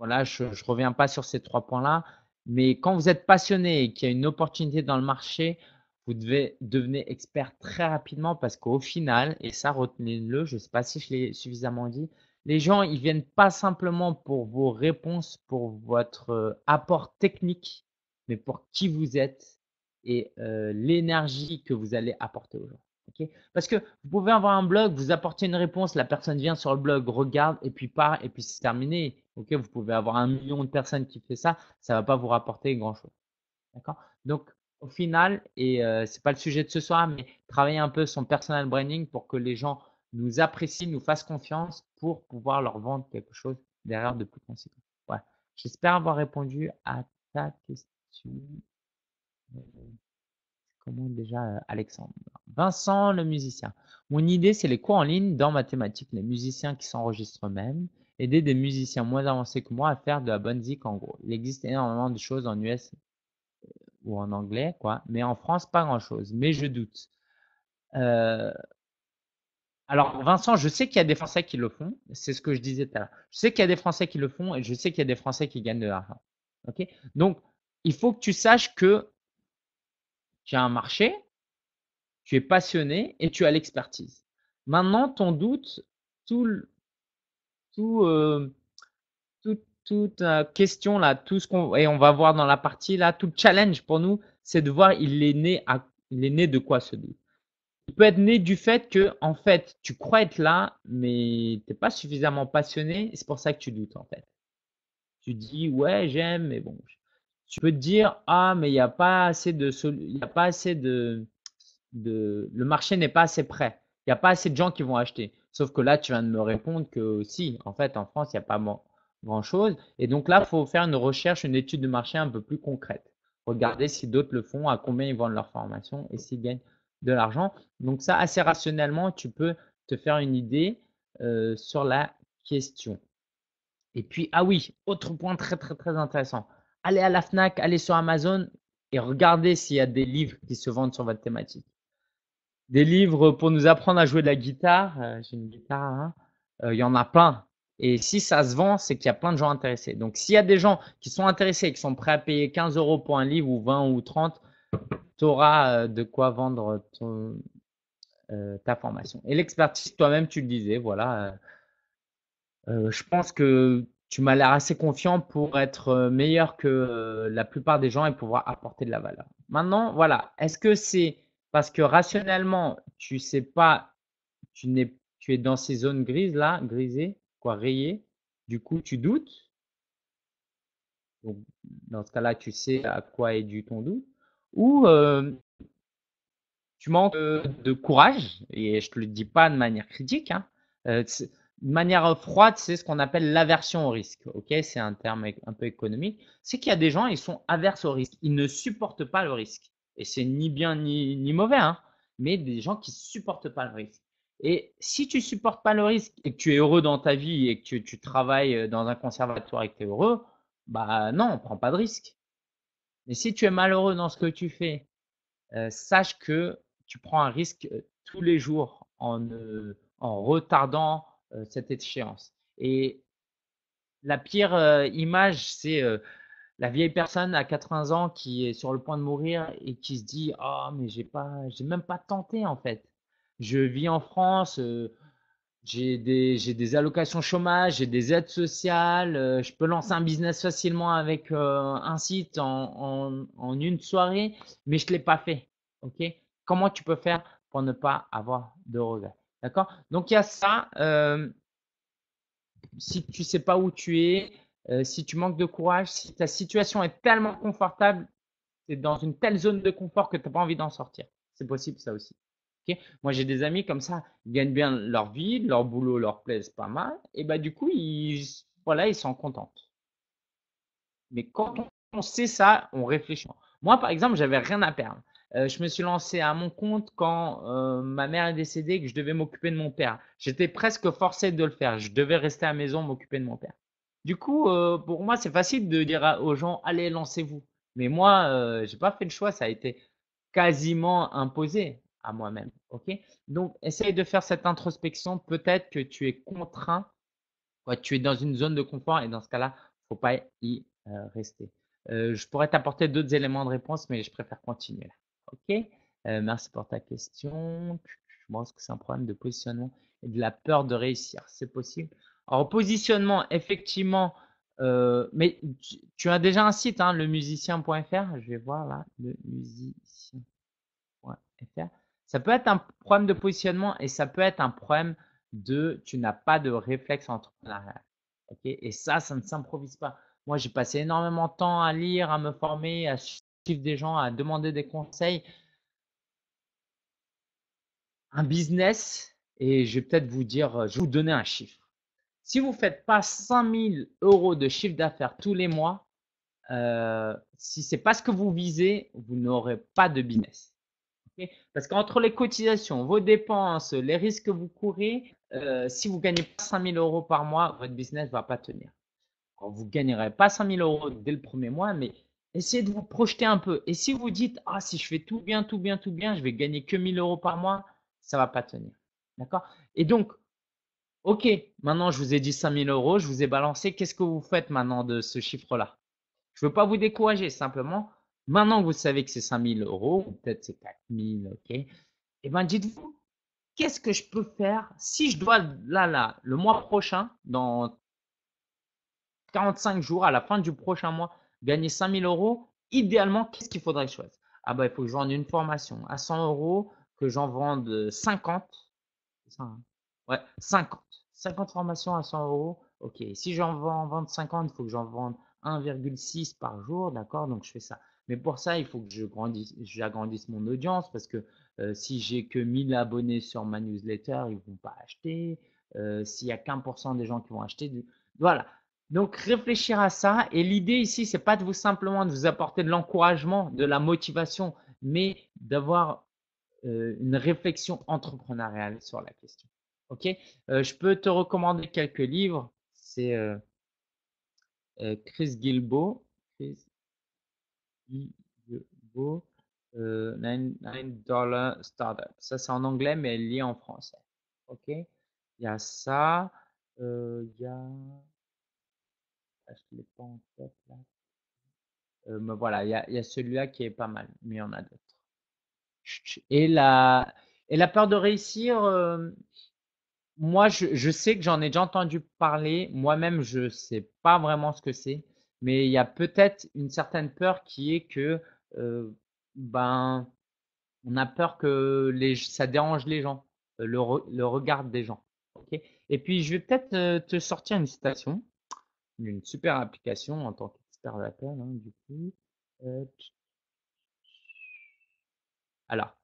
voilà, je ne reviens pas sur ces trois points-là, mais quand vous êtes passionné et qu'il y a une opportunité dans le marché, vous devez devenir expert très rapidement parce qu'au final, et ça retenez-le, je ne sais pas si je l'ai suffisamment dit, les gens, ils viennent pas simplement pour vos réponses, pour votre apport technique, mais pour qui vous êtes et l'énergie que vous allez apporter aux gens. Okay? Parce que vous pouvez avoir un blog, vous apportez une réponse, la personne vient sur le blog, regarde et puis part et puis c'est terminé. Okay? Vous pouvez avoir 1 million de personnes qui fait ça, ça va pas vous rapporter grand-chose. D'accord? Donc au final, et c'est pas le sujet de ce soir, mais travailler un peu son personal branding pour que les gens nous apprécient, nous fassent confiance pour pouvoir leur vendre quelque chose derrière de plus conséquent. Ouais. J'espère avoir répondu à ta question. Comment déjà, Alexandre? Vincent, le musicien. Mon idée, c'est les cours en ligne dans mathématiques. Les musiciens qui s'enregistrent eux-mêmes. Aider des musiciens moins avancés que moi à faire de la bonne zik en gros. Il existe énormément de choses en US ou en anglais, quoi. Mais en France, pas grand-chose. Mais je doute. Alors, Vincent, je sais qu'il y a des Français qui le font. C'est ce que je disais tout à l'heure. Je sais qu'il y a des Français qui le font et je sais qu'il y a des Français qui gagnent de l'argent. Ok? Donc, il faut que tu saches que tu as un marché, tu es passionné et tu as l'expertise. Maintenant, ton doute, tout, tout, toute question là, tout ce qu'on et on va voir dans la partie là, tout le challenge pour nous, c'est de voir il est né de quoi ce doute. Il peut être né du fait que en fait, tu crois être là, mais t'es pas suffisamment passionné, et c'est pour ça que tu doutes en fait. Tu dis ouais, j'aime, mais bon, tu peux te dire ah, mais il n'y a pas assez il y a pas assez le marché n'est pas assez prêt. Il n'y a pas assez de gens qui vont acheter. Sauf que là, tu viens de me répondre que si, en fait, en France, il n'y a pas grand-chose. Et donc là, il faut faire une recherche, une étude de marché un peu plus concrète. Regardez si d'autres le font, à combien ils vendent leur formation et s'ils gagnent de l'argent. Donc ça, assez rationnellement, tu peux te faire une idée sur la question. Et puis, ah oui, autre point très, très, très intéressant. Allez à la FNAC, allez sur Amazon et regardez s'il y a des livres qui se vendent sur votre thématique. Des livres pour nous apprendre à jouer de la guitare. J'ai une guitare, hein. Il y en a plein. Et si ça se vend, c'est qu'il y a plein de gens intéressés. Donc, s'il y a des gens qui sont intéressés et qui sont prêts à payer 15 euros pour un livre ou 20 ou 30, tu auras de quoi vendre ta formation. Et l'expertise, toi-même, tu le disais, voilà. Je pense que tu m'as l'air assez confiant pour être meilleur que la plupart des gens et pouvoir apporter de la valeur. Maintenant, voilà. Est-ce que c'est parce que rationnellement, tu sais pas, tu es dans ces zones grises là, grisées, quoi, rayées. Du coup, tu doutes. Donc, dans ce cas-là, tu sais à quoi est dû ton doute. Ou tu manques de courage, et je te le dis pas de manière critique, hein. De manière froide, c'est ce qu'on appelle l'aversion au risque. Ok, c'est un terme un peu économique. C'est qu'il y a des gens, ils sont averses au risque. Ils ne supportent pas le risque. Et c'est ni bien ni mauvais, hein, mais des gens qui supportent pas le risque. Et si tu supportes pas le risque et que tu es heureux dans ta vie et que tu travailles dans un conservatoire et que tu es heureux, bah non, prends pas de risque. Mais si tu es malheureux dans ce que tu fais, sache que tu prends un risque tous les jours en retardant cette échéance. Et la pire image, c'est la vieille personne à 80 ans qui est sur le point de mourir et qui se dit ah mais j'ai même pas tenté en fait. Je vis en France, j'ai des allocations chômage, j'ai des aides sociales, je peux lancer un business facilement avec un site en une soirée, mais je ne l'ai pas fait. Ok? Comment tu peux faire pour ne pas avoir de regrets? D'accord? Donc il y a ça. Si tu sais pas où tu es, si tu manques de courage, si ta situation est tellement confortable, tu es dans une telle zone de confort que tu n'as pas envie d'en sortir. C'est possible ça aussi. Ok. Moi, j'ai des amis comme ça, ils gagnent bien leur vie, leur boulot leur plaise pas mal, et bah du coup, voilà, ils sont contents. Mais quand on sait ça, on réfléchit. Moi, par exemple, j'avais rien à perdre. Je me suis lancé à mon compte quand ma mère est décédée et que je devais m'occuper de mon père. J'étais presque forcé de le faire. Je devais rester à la maison m'occuper de mon père. Du coup, pour moi, c'est facile de dire aux gens, allez, lancez-vous. Mais moi, j'ai pas fait le choix. Ça a été quasiment imposé à moi-même. Ok? Donc, essaye de faire cette introspection. Peut-être que tu es contraint, ouais, tu es dans une zone de confort et dans ce cas-là, faut pas y rester. Je pourrais t'apporter d'autres éléments de réponse, mais je préfère continuer là. Ok? Merci pour ta question. Je pense que c'est un problème de positionnement et de la peur de réussir. C'est possible. Alors, positionnement, effectivement, mais tu as déjà un site, hein, lemusicien.fr. Je vais voir là, lemusicien.fr. Ça peut être un problème de positionnement et ça peut être un problème tu n'as pas de réflexe entrepreneurial. Ok? Et ça ne s'improvise pas. Moi, j'ai passé énormément de temps à lire, à me former, à suivre des gens, à demander des conseils. Un business, et je vais peut-être vous dire, je vais vous donner un chiffre. Si vous ne faites pas 5 000 € de chiffre d'affaires tous les mois, si c'est pas ce que vous visez, vous n'aurez pas de business. Okay. Parce qu'entre les cotisations, vos dépenses, les risques que vous courez, si vous gagnez pas 5 000 euros par mois, votre business va pas tenir. Alors, vous gagnerez pas 5 000 euros dès le premier mois, mais essayez de vous projeter un peu. Et si vous dites, ah, si je fais tout bien, tout bien, tout bien, je vais gagner que 1 000 euros par mois, ça va pas tenir. D'accord? Et donc, ok, maintenant je vous ai dit 5 000 euros, je vous ai balancé. Qu'est-ce que vous faites maintenant de ce chiffre-là? Je veux pas vous décourager, simplement. Maintenant que vous savez que c'est 5 000 euros, ou peut-être c'est 4 000, ok. Eh ben, dites-vous, qu'est-ce que je peux faire si je dois, là, le mois prochain, dans 45 jours, à la fin du prochain mois, gagner 5 000 euros, idéalement, qu'est-ce qu'il faudrait que je fasse? Ah ben, il faut que je vende une formation à 100 euros, que j'en vende 50. C'est ça, hein? Ouais, 50. 50 formations à 100 euros. Ok, si j'en vends 50, il faut que j'en vende 1,6 par jour, d'accord? Donc je fais ça. Mais pour ça, il faut que j'agrandisse mon audience parce que si j'ai que 1000 abonnés sur ma newsletter, ils vont pas acheter. S'il y a qu'1% des gens qui vont acheter, voilà. Donc réfléchir à ça. Et l'idée ici, c'est pas de vous simplement de vous apporter de l'encouragement, de la motivation, mais d'avoir une réflexion entrepreneuriale sur la question. Ok, je peux te recommander quelques livres. C'est Chris Guillebeau, $9 Startup. Ça, c'est en anglais, mais lié en français. Ok, il y a ça. Il y a. Je ne l'ai pas en tête là. Mais voilà, il y a celui-là qui est pas mal, mais il y en a d'autres. Et la peur de réussir, moi, je sais que j'en ai déjà entendu parler. Moi-même, je sais pas vraiment ce que c'est, mais il y a peut-être une certaine peur qui est que, ben, on a peur que ça dérange les gens, le regard des gens. Ok. Et puis, je vais peut-être te sortir une citation d'une super application en tant qu'expert d'appel, hein, du coup. Euh, alors,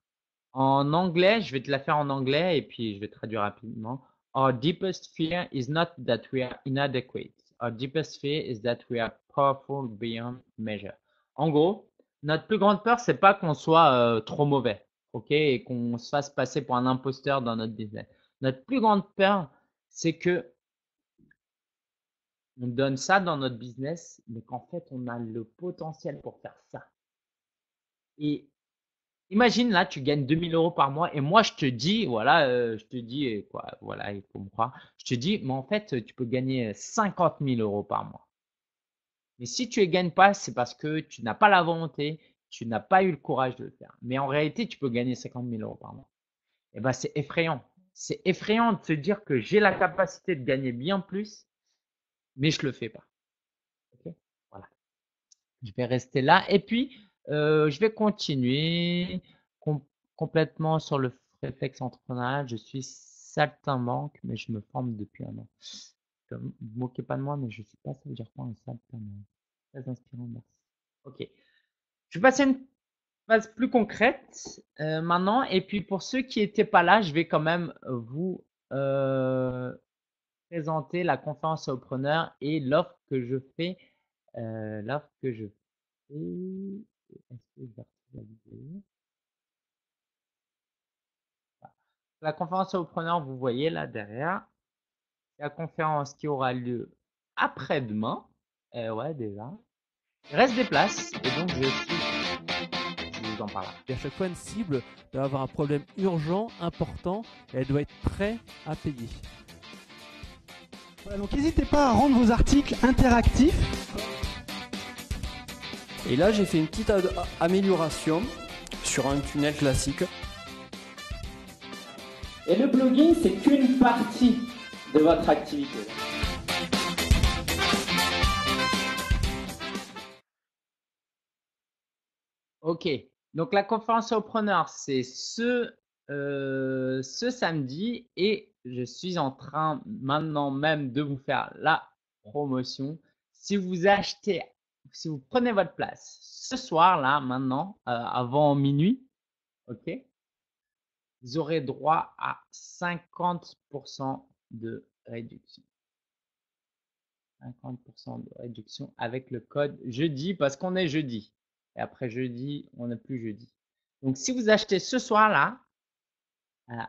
en anglais, je vais te la faire en anglais et puis je vais traduire rapidement. Our deepest fear is not that we are inadequate. Our deepest fear is that we are powerful beyond measure. En gros, notre plus grande peur, c'est pas qu'on soit trop mauvais, ok, et qu'on se fasse passer pour un imposteur dans notre business. Notre plus grande peur, c'est que on donne ça dans notre business, mais qu'en fait, on a le potentiel pour faire ça. Et imagine là, tu gagnes 2 000 euros par mois et moi je te dis, voilà, je te dis quoi, voilà, il faut me croire. Je te dis, mais en fait, tu peux gagner 50 000 euros par mois. Mais si tu ne les gagnes pas, c'est parce que tu n'as pas la volonté, tu n'as pas eu le courage de le faire. Mais en réalité, tu peux gagner 50 000 euros par mois. Et ben, c'est effrayant. C'est effrayant de se dire que j'ai la capacité de gagner bien plus, mais je le fais pas. Ok. Voilà. Je vais rester là. Et puis, je vais continuer com- complètement sur le réflexe entrepreneurial. Je suis saltimbanque, mais je me forme depuis un an. Ne vous moquez pas de moi, mais je ne sais pas ça veut dire quoi un saltimbanque. Très inspirant, merci. Ok. Je vais passer à une phase plus concrète maintenant. Et puis, pour ceux qui n'étaient pas là, je vais quand même vous présenter la conférence entrepreneur et l'offre que je fais. L'offre que je et est-ce que je vais retrouver la vidéo? Voilà. La conférence entrepreneur, vous voyez là derrière, c'est la conférence qui aura lieu après-demain. Ouais, déjà. Il reste des places et donc je vous en parle. Et à chaque fois, une cible doit avoir un problème urgent, important, et elle doit être prête à payer. Voilà, donc n'hésitez pas à rendre vos articles interactifs. Et là, j'ai fait une petite amélioration sur un tunnel classique. Et le blogging, c'est qu'une partie de votre activité. Ok, donc la conférence entrepreneur, c'est ce samedi et je suis en train maintenant même de vous faire la promotion. Si vous achetez, si vous prenez votre place ce soir là, maintenant, avant minuit, ok, vous aurez droit à 50% de réduction. 50% de réduction avec le code jeudi parce qu'on est jeudi. Et après jeudi, on n'est plus jeudi. Donc, si vous achetez ce soir-là,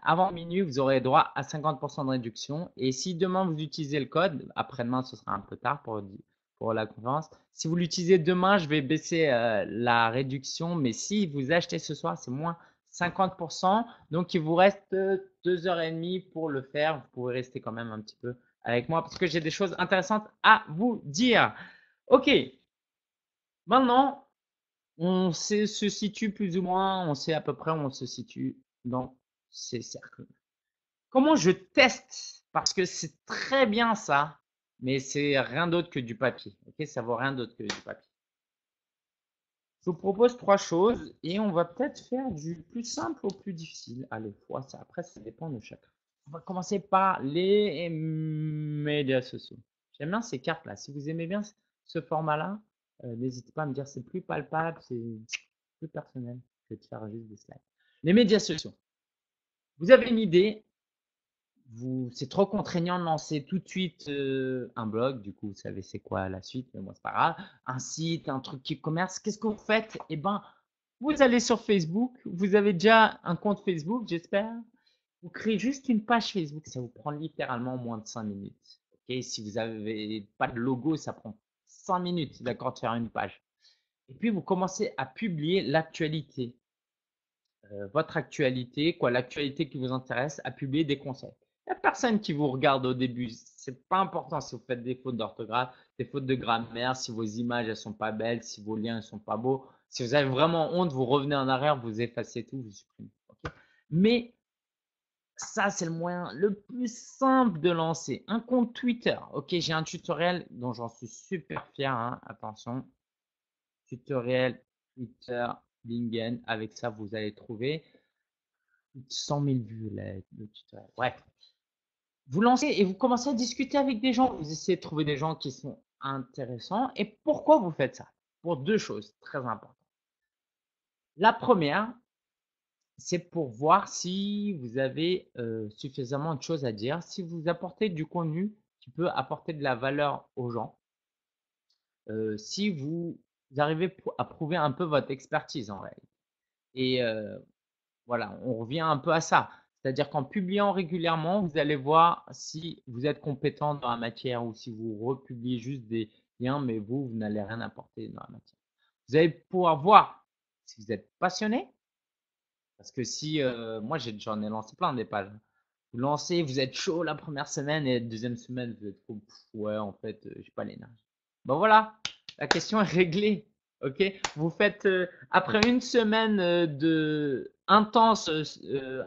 avant minuit, vous aurez droit à 50% de réduction. Et si demain, vous utilisez le code, après-demain, ce sera un peu tard pour la conférence. Si vous l'utilisez demain, je vais baisser la réduction. Mais si vous achetez ce soir, c'est moins 50%. Donc, il vous reste 2h30 pour le faire. Vous pouvez rester quand même un petit peu avec moi parce que j'ai des choses intéressantes à vous dire. OK. Maintenant, on se situe plus ou moins, on sait à peu près où on se situe dans ces cercles. Comment je teste? Parce que c'est très bien ça, mais c'est rien d'autre que du papier. Ok, ça vaut rien d'autre que du papier. Je vous propose 3 choses et on va peut-être faire du plus simple au plus difficile. Allez, ça. Après, ça dépend de chacun. On va commencer par les médias sociaux. J'aime bien ces cartes-là. Si vous aimez bien ce format-là, n'hésitez pas à me dire c'est plus palpable, c'est plus personnel que de faire juste des slides. Les médias sociaux. Vous avez une idée, c'est trop contraignant de lancer tout de suite un blog. Du coup, vous savez c'est quoi la suite, mais moi c'est pas grave. Un site, un truc qui commerce. Qu'est-ce que vous faites? Eh ben, vous allez sur Facebook. Vous avez déjà un compte Facebook, j'espère. Vous créez juste une page Facebook. Ça vous prend littéralement moins de 5 minutes. Ok, si vous n'avez pas de logo, ça prend 5 minutes, d'accord, de faire une page. Et puis, vous commencez à publier l'actualité. Votre actualité, l'actualité qui vous intéresse, à publier des conseils. Il n'y a personne qui vous regarde au début. C'est pas important si vous faites des fautes d'orthographe, des fautes de grammaire, si vos images elles sont pas belles, si vos liens ne sont pas beaux. Si vous avez vraiment honte, vous revenez en arrière, vous effacez tout, vous supprimez. Okay, mais ça, c'est le moyen le plus simple de lancer un compte Twitter. Ok, j'ai un tutoriel dont j'en suis super fier. Hein. Attention, tutoriel Twitter Lingen. Avec ça, vous allez trouver 100 000 vues le tutoriel. Bref, vous lancez et vous commencez à discuter avec des gens. Vous essayez de trouver des gens qui sont intéressants. Et pourquoi vous faites ça? Pour 2 choses très importantes. La première, c'est pour voir si vous avez suffisamment de choses à dire, si vous apportez du contenu qui peut apporter de la valeur aux gens, si vous arrivez à prouver un peu votre expertise en réalité. Et voilà, on revient un peu à ça. C'est-à-dire qu'en publiant régulièrement, vous allez voir si vous êtes compétent dans la matière ou si vous republiez juste des liens, mais vous n'allez rien apporter dans la matière. Vous allez pouvoir voir si vous êtes passionné. Parce que si, moi j'en ai lancé plein des pages. Vous lancez, vous êtes chaud la première semaine et la deuxième semaine, vous êtes ouais, en fait, j'ai pas l'énergie. Ben voilà, la question est réglée. Ok, vous faites après une semaine de intense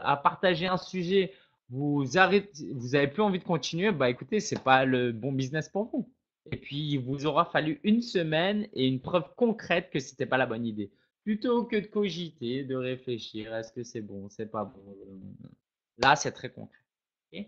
à partager un sujet, vous arrêtez, vous avez plus envie de continuer. Bah écoutez, c'est pas le bon business pour vous. Et puis il vous aura fallu une semaine et une preuve concrète que c'était pas la bonne idée. Plutôt que de cogiter, de réfléchir, est-ce que c'est bon, c'est pas bon. Là, c'est très concret. Ok.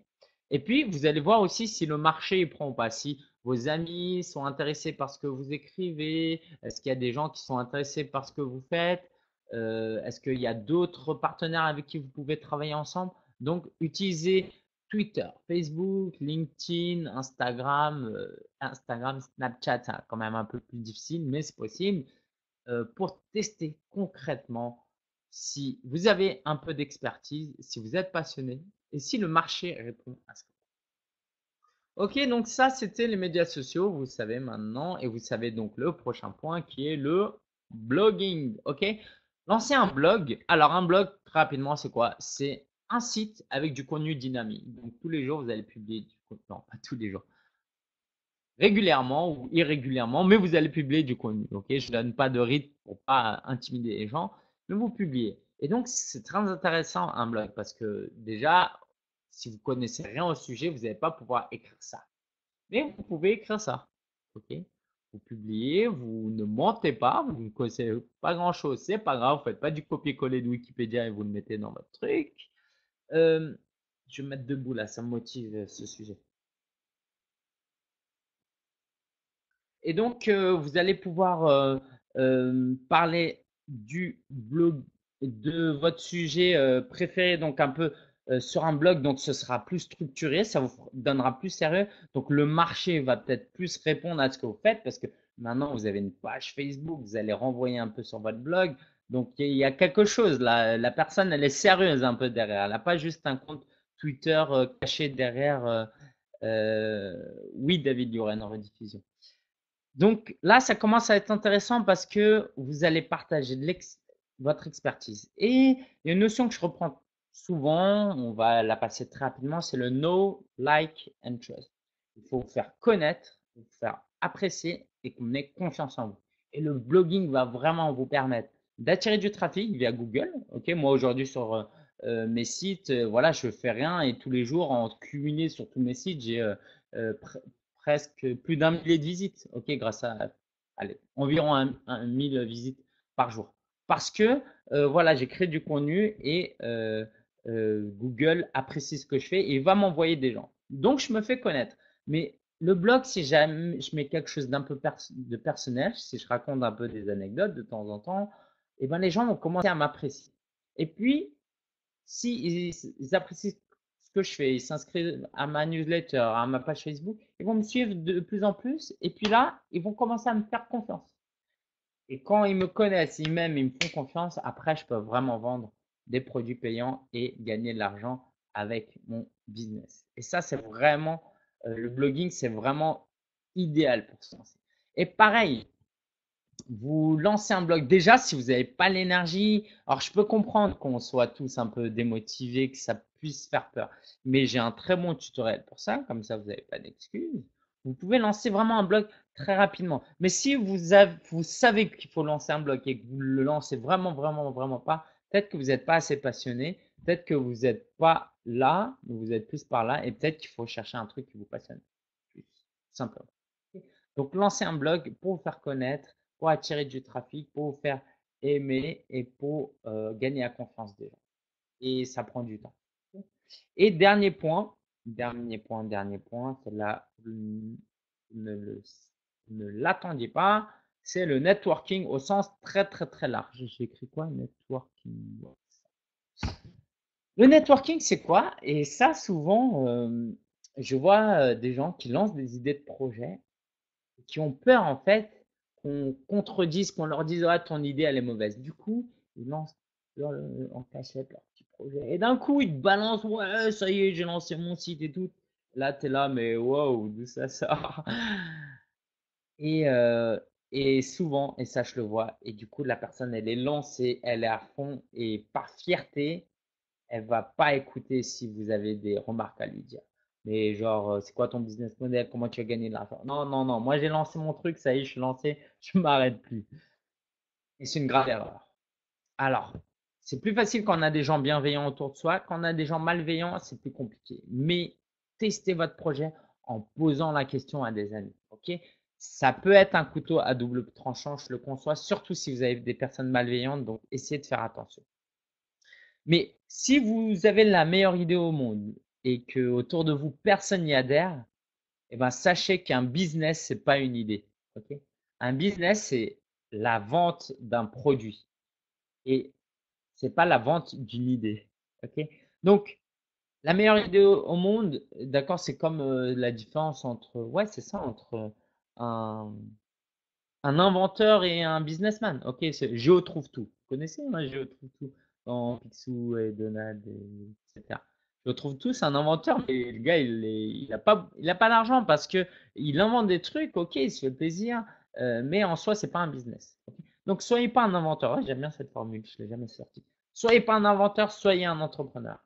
Et puis, vous allez voir aussi si le marché prend ou pas, si vos amis sont intéressés par ce que vous écrivez, est-ce qu'il y a des gens qui sont intéressés par ce que vous faites, est-ce qu'il y a d'autres partenaires avec qui vous pouvez travailler ensemble. Donc, utilisez Twitter, Facebook, LinkedIn, Instagram, Snapchat, c'est quand même un peu plus difficile, mais c'est possible pour tester concrètement si vous avez un peu d'expertise, si vous êtes passionné et si le marché répond à ça. Ok, donc ça c'était les médias sociaux, vous savez maintenant, et vous savez donc le prochain point qui est le blogging. Ok, lancer un blog. Alors un blog, très rapidement, c'est quoi? C'est un site avec du contenu dynamique. Donc tous les jours, vous allez publier du contenu. Non, pas tous les jours. Régulièrement ou irrégulièrement, mais vous allez publier du contenu. Ok, je ne donne pas de rythme pour pas intimider les gens, mais vous publiez. Et donc, c'est très intéressant un blog parce que déjà, si vous connaissez rien au sujet, vous n'allez pas pouvoir écrire ça. Mais vous pouvez écrire ça. Ok, vous publiez, vous ne mentez pas, vous ne connaissez pas grand-chose, c'est pas grave, vous faites pas du copier-coller de Wikipédia et vous le mettez dans votre truc. Je vais me mettre debout là, ça me motive ce sujet. Et donc, vous allez pouvoir parler du blog, de votre sujet préféré, donc un peu sur un blog, donc ce sera plus structuré, ça vous donnera plus sérieux. Donc le marché va peut-être plus répondre à ce que vous faites parce que maintenant vous avez une page Facebook, vous allez renvoyer un peu sur votre blog. Donc il y a quelque chose là. La personne, elle est sérieuse un peu derrière. Elle n'a pas juste un compte Twitter caché derrière. Oui, David, il y aura une rediffusion. Donc là, ça commence à être intéressant parce que vous allez partager votre expertise. Et il y a une notion que je reprends souvent, on va la passer très rapidement, c'est le know, like and trust. Il faut vous faire connaître, vous faire apprécier et qu'on ait confiance en vous. Et le blogging va vraiment vous permettre d'attirer du trafic via Google. Ok, moi aujourd'hui sur mes sites, voilà, je fais rien et tous les jours en cumulé sur tous mes sites, j'ai presque plus d'un millier de visites, ok, grâce à allez, environ un 1000 visites par jour. Parce que voilà, j'ai créé du contenu et Google apprécie ce que je fais et va m'envoyer des gens. Donc je me fais connaître. Mais le blog, si jamais je mets quelque chose d'un peu de personnel, si je raconte un peu des anecdotes de temps en temps, et ben les gens vont commencer à m'apprécier. Et puis, si ils apprécient ce que je fais, ils s'inscrivent à ma newsletter, à ma page Facebook, ils vont me suivre de plus en plus. Et puis là, ils vont commencer à me faire confiance. Et quand ils me connaissent, ils m'aiment, ils me font confiance, après, je peux vraiment vendre des produits payants et gagner de l'argent avec mon business. Et ça, c'est vraiment, le blogging, c'est vraiment idéal pour ça. Et pareil, vous lancez un blog. Déjà, si vous n'avez pas l'énergie, alors je peux comprendre qu'on soit tous un peu démotivés, que ça puisse faire peur. Mais j'ai un très bon tutoriel pour ça, comme ça vous n'avez pas d'excuses. Vous pouvez lancer vraiment un blog très rapidement. Mais si vous savez qu'il faut lancer un blog et que vous le lancez vraiment, vraiment, vraiment pas, peut-être que vous n'êtes pas assez passionné, peut-être que vous n'êtes pas là, vous êtes plus par là, et peut-être qu'il faut chercher un truc qui vous passionne plus, simplement. Donc, lancez un blog pour vous faire connaître, pour attirer du trafic, pour vous faire aimer et pour gagner la confiance des gens. Et ça prend du temps. Et dernier point, celle-là, vous ne l'attendiez pas, c'est le networking au sens très, très, très large. J'ai écrit quoi? Networking. Le networking, c'est quoi? Et ça, souvent, je vois des gens qui lancent des idées de projet qui ont peur en fait qu'on contredise, qu'on leur dise ah ton idée elle est mauvaise. Du coup, ils lancent en cachette leur petit projet. Et d'un coup, ils te balancent ouais ça y est, j'ai lancé mon site et tout. Là, tu es là, mais wow, d'où ça sort? Et, euh, et souvent, et ça je le vois, et du coup la personne elle est lancée, elle est à fond, et par fierté, elle va pas écouter si vous avez des remarques à lui dire. Mais genre, c'est quoi ton business model? Comment tu as gagné de l'argent? Non, non, non. Moi, j'ai lancé mon truc, ça y est, je suis lancé, je m'arrête plus. Et c'est une grave erreur. Alors, c'est plus facile quand on a des gens bienveillants autour de soi. Quand on a des gens malveillants, c'est plus compliqué. Mais testez votre projet en posant la question à des amis. Ok? Ça peut être un couteau à double tranchant, je le conçois, surtout si vous avez des personnes malveillantes. Donc, essayez de faire attention. Mais si vous avez la meilleure idée au monde et que autour de vous personne n'y adhère, eh ben sachez qu'un business c'est pas une idée. Ok? Un business c'est la vente d'un produit et c'est pas la vente d'une idée. Ok? Donc la meilleure idée au monde, d'accord, c'est comme la différence entre ouais c'est ça entre un, un inventeur et un businessman. Ok, c'est Géo trouve tout. Vous connaissez Géo trouve tout dans Picsou et Donald, etc. Géo trouve tout, c'est un inventeur, mais le gars, il a pas d'argent parce que il invente des trucs. Ok, il se fait plaisir, mais en soi, c'est pas un business. Ok. Donc, soyez pas un inventeur. Ouais, j'aime bien cette formule, je l'ai jamais sortie. Soyez pas un inventeur, soyez un entrepreneur.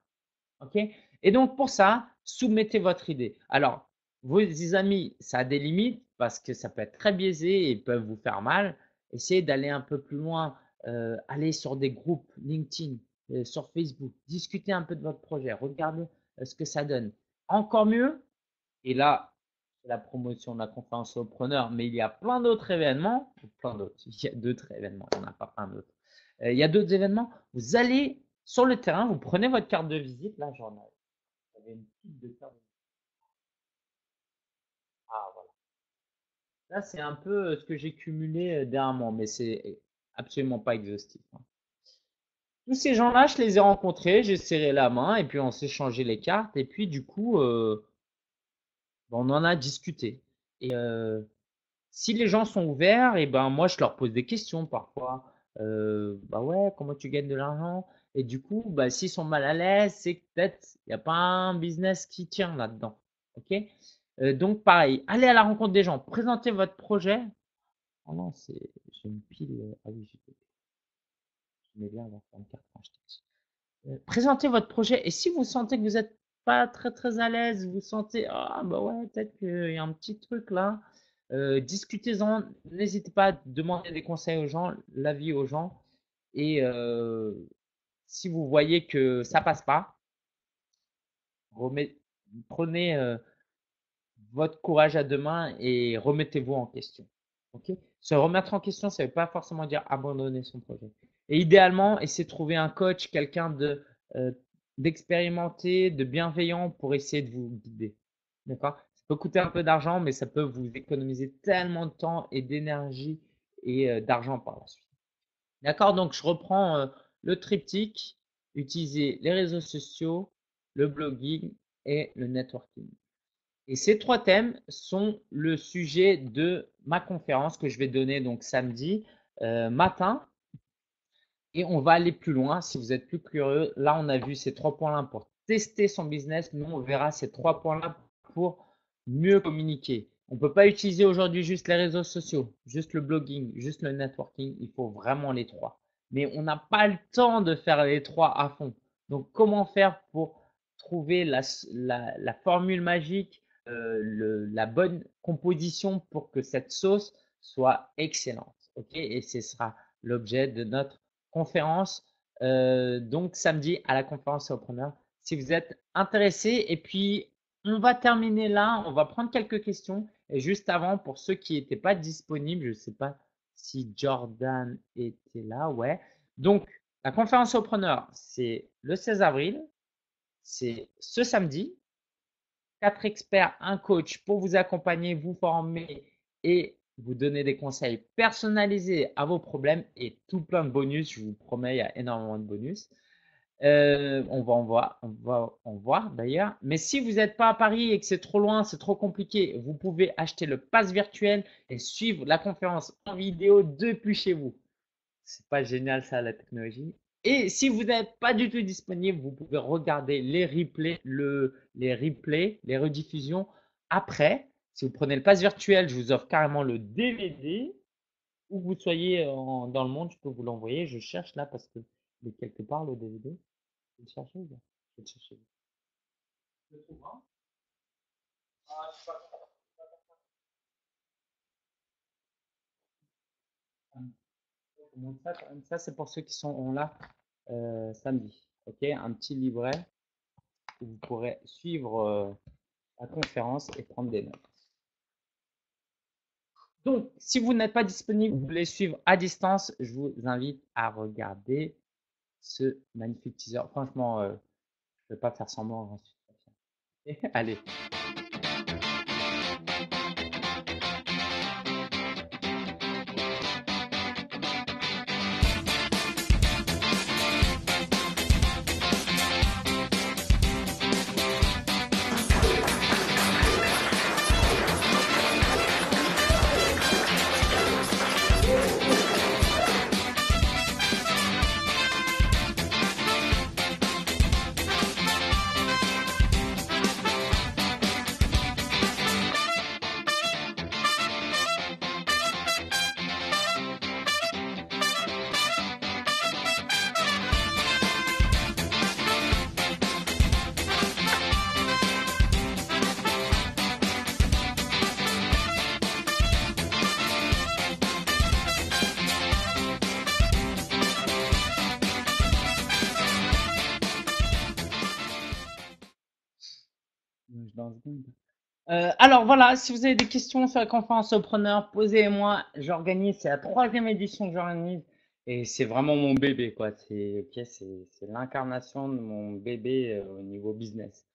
Ok? Et donc, pour ça, soumettez votre idée. Alors, vos amis, ça a des limites parce que ça peut être très biaisé et peuvent vous faire mal. Essayez d'aller un peu plus loin. Allez sur des groupes LinkedIn, sur Facebook. Discutez un peu de votre projet. Regardez ce que ça donne. Encore mieux, et là, c'est la promotion de la conférence aux preneurs, mais il y a plein d'autres événements. Plein d'autres. Il y a d'autres événements. Il n'y en a pas plein d'autres. Il y a d'autres événements. Vous allez sur le terrain, vous prenez votre carte de visite. Là, j'avais une petite de carte de visite. Ah, voilà. Là, c'est un peu ce que j'ai cumulé dernièrement, mais c'est absolument pas exhaustif, hein. Tous ces gens-là, je les ai rencontrés, j'ai serré la main et puis on s'est changé les cartes et puis du coup, on en a discuté. Et si les gens sont ouverts, et ben moi je leur pose des questions parfois. Bah ouais, comment tu gagnes de l'argent? Et du coup, bah s'ils sont mal à l'aise, c'est que peut-être il n'y a pas un business qui tient là-dedans. Ok? Donc pareil, allez à la rencontre des gens, présentez votre projet. Oh non, j'ai une pile. Ah oui, j'aimais bien avoir une carte quand j'étais petit. Présentez votre projet et si vous sentez que vous n'êtes pas très très à l'aise, vous sentez ah bah ouais peut-être qu'il y a un petit truc là, discutez-en, n'hésitez pas à demander des conseils aux gens, l'avis aux gens et si vous voyez que ça passe pas, prenez votre courage à deux mains et remettez-vous en question. Ok? Se remettre en question, ça ne veut pas forcément dire abandonner son projet. Et idéalement, essayez de trouver un coach, quelqu'un euh, d'expérimenté, de bienveillant pour essayer de vous guider. D'accord? Ça peut coûter un peu d'argent, mais ça peut vous économiser tellement de temps et d'énergie et d'argent par la suite. D'accord? Donc, je reprends le triptyque, utiliser les réseaux sociaux, le blogging et le networking. Et ces trois thèmes sont le sujet de ma conférence que je vais donner donc samedi matin. Et on va aller plus loin si vous êtes plus curieux. Là, on a vu ces trois points-là pour tester son business. Nous, on verra ces trois points-là pour mieux communiquer. On ne peut pas utiliser aujourd'hui juste les réseaux sociaux, juste le blogging, juste le networking. Il faut vraiment les trois. Mais on n'a pas le temps de faire les trois à fond. Donc, comment faire pour trouver la formule magique, la bonne composition pour que cette sauce soit excellente. Ok? Et ce sera l'objet de notre conférence, donc samedi à la conférence Surpreneur. Si vous êtes intéressé, et puis on va terminer là, on va prendre quelques questions. Et juste avant, pour ceux qui n'étaient pas disponibles, je ne sais pas si Jordan était là, ouais. Donc, la conférence Surpreneur, c'est le 16 avril, c'est ce samedi. 4 experts, un coach pour vous accompagner, vous former et vous donner des conseils personnalisés à vos problèmes et tout plein de bonus. Je vous promets, il y a énormément de bonus. On va en voir d'ailleurs. Mais si vous n'êtes pas à Paris et que c'est trop loin, c'est trop compliqué, vous pouvez acheter le pass virtuel et suivre la conférence en vidéo depuis chez vous. C'est pas génial ça, la technologie. Et si vous n'êtes pas du tout disponible, vous pouvez regarder les replays, les rediffusions après. Si vous prenez le pass virtuel, je vous offre carrément le DVD. Où que vous soyez dans le monde, je peux vous l'envoyer. Je cherche là parce que il est quelque part le DVD. Je vais le chercher. Je vais le chercher. Je le trouve, hein. Ah, je sais pas. Ça, c'est pour ceux qui sont là samedi. Ok, un petit livret où vous pourrez suivre la conférence et prendre des notes. Donc, si vous n'êtes pas disponible, vous voulez suivre à distance, je vous invite à regarder ce magnifique teaser. Franchement, je ne vais pas faire semblant, j'en suis très fier. Allez. Alors voilà, si vous avez des questions sur la conférence Entrepreneur, posez-moi. J'organise, c'est la troisième édition que j'organise et c'est vraiment mon bébé, quoi. C'est l'incarnation de mon bébé au niveau business.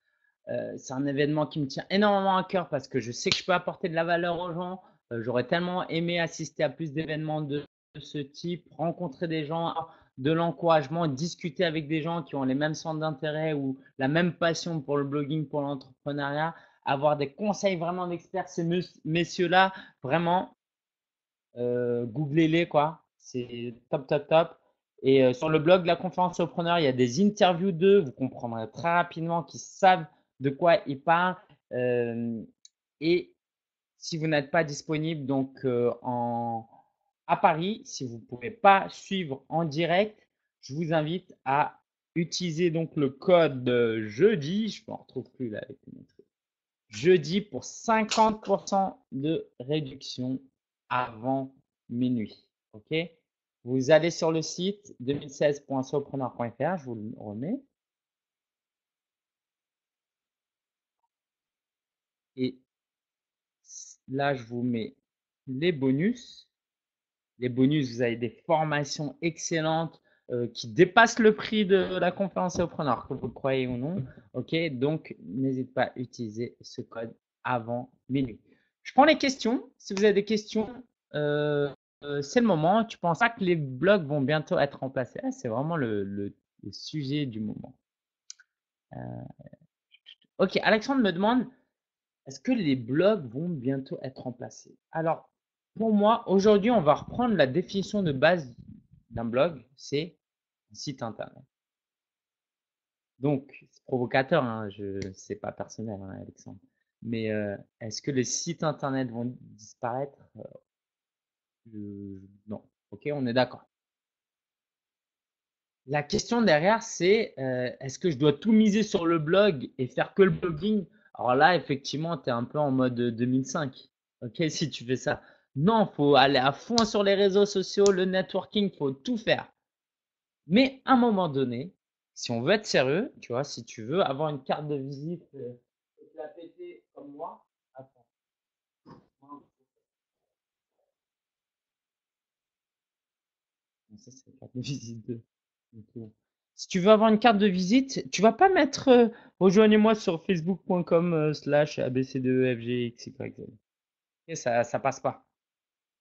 C'est un événement qui me tient énormément à cœur parce que je sais que je peux apporter de la valeur aux gens. J'aurais tellement aimé assister à plus d'événements de ce type, rencontrer des gens, de l'encouragement, discuter avec des gens qui ont les mêmes centres d'intérêt ou la même passion pour le blogging, pour l'entrepreneuriat, avoir des conseils vraiment d'experts. Ces messieurs-là, vraiment, googlez-les, quoi. C'est top, top, top. Et sur le blog de la conférence Solopreneur, il y a des interviews d'eux. Vous comprendrez très rapidement qu'ils savent de quoi ils parlent. Et si vous n'êtes pas disponible donc à Paris, si vous ne pouvez pas suivre en direct, je vous invite à utiliser donc le code jeudi. Je ne m'en retrouve plus là avec mon truc. Jeudi pour 50% de réduction avant minuit. OK? Vous allez sur le site 2016.solopreneur.fr, je vous le remets. Et là, je vous mets les bonus. Les bonus, vous avez des formations excellentes qui dépassent le prix de la conférence Solopreneur, que vous le croyez ou non. OK? Donc, n'hésitez pas à utiliser ce code avant minuit. Je prends les questions. Si vous avez des questions, c'est le moment. Tu penses pas que les blogs vont bientôt être remplacés? C'est vraiment le sujet du moment. Ok, Alexandre me demande, est-ce que les blogs vont bientôt être remplacés? Alors, pour moi, aujourd'hui, on va reprendre la définition de base d'un blog, c'est un site internet. Donc, c'est provocateur, hein, c'est pas personnel, hein, Alexandre. Mais est-ce que les sites internet vont disparaître? Non. Ok, on est d'accord. La question derrière, c'est est-ce que je dois tout miser sur le blog et faire que le blogging? Alors là, effectivement, tu es un peu en mode 2005. Ok, si tu fais ça. Non, faut aller à fond sur les réseaux sociaux, le networking, faut tout faire. Mais à un moment donné, si on veut être sérieux, tu vois, si tu veux avoir une carte de visite et te la péter comme moi, attends. Ça, c'est la carte de visite 2. Donc, si tu veux avoir une carte de visite, tu vas pas mettre rejoignez-moi sur facebook.com slash abc2fgxyz. Et ça passe pas.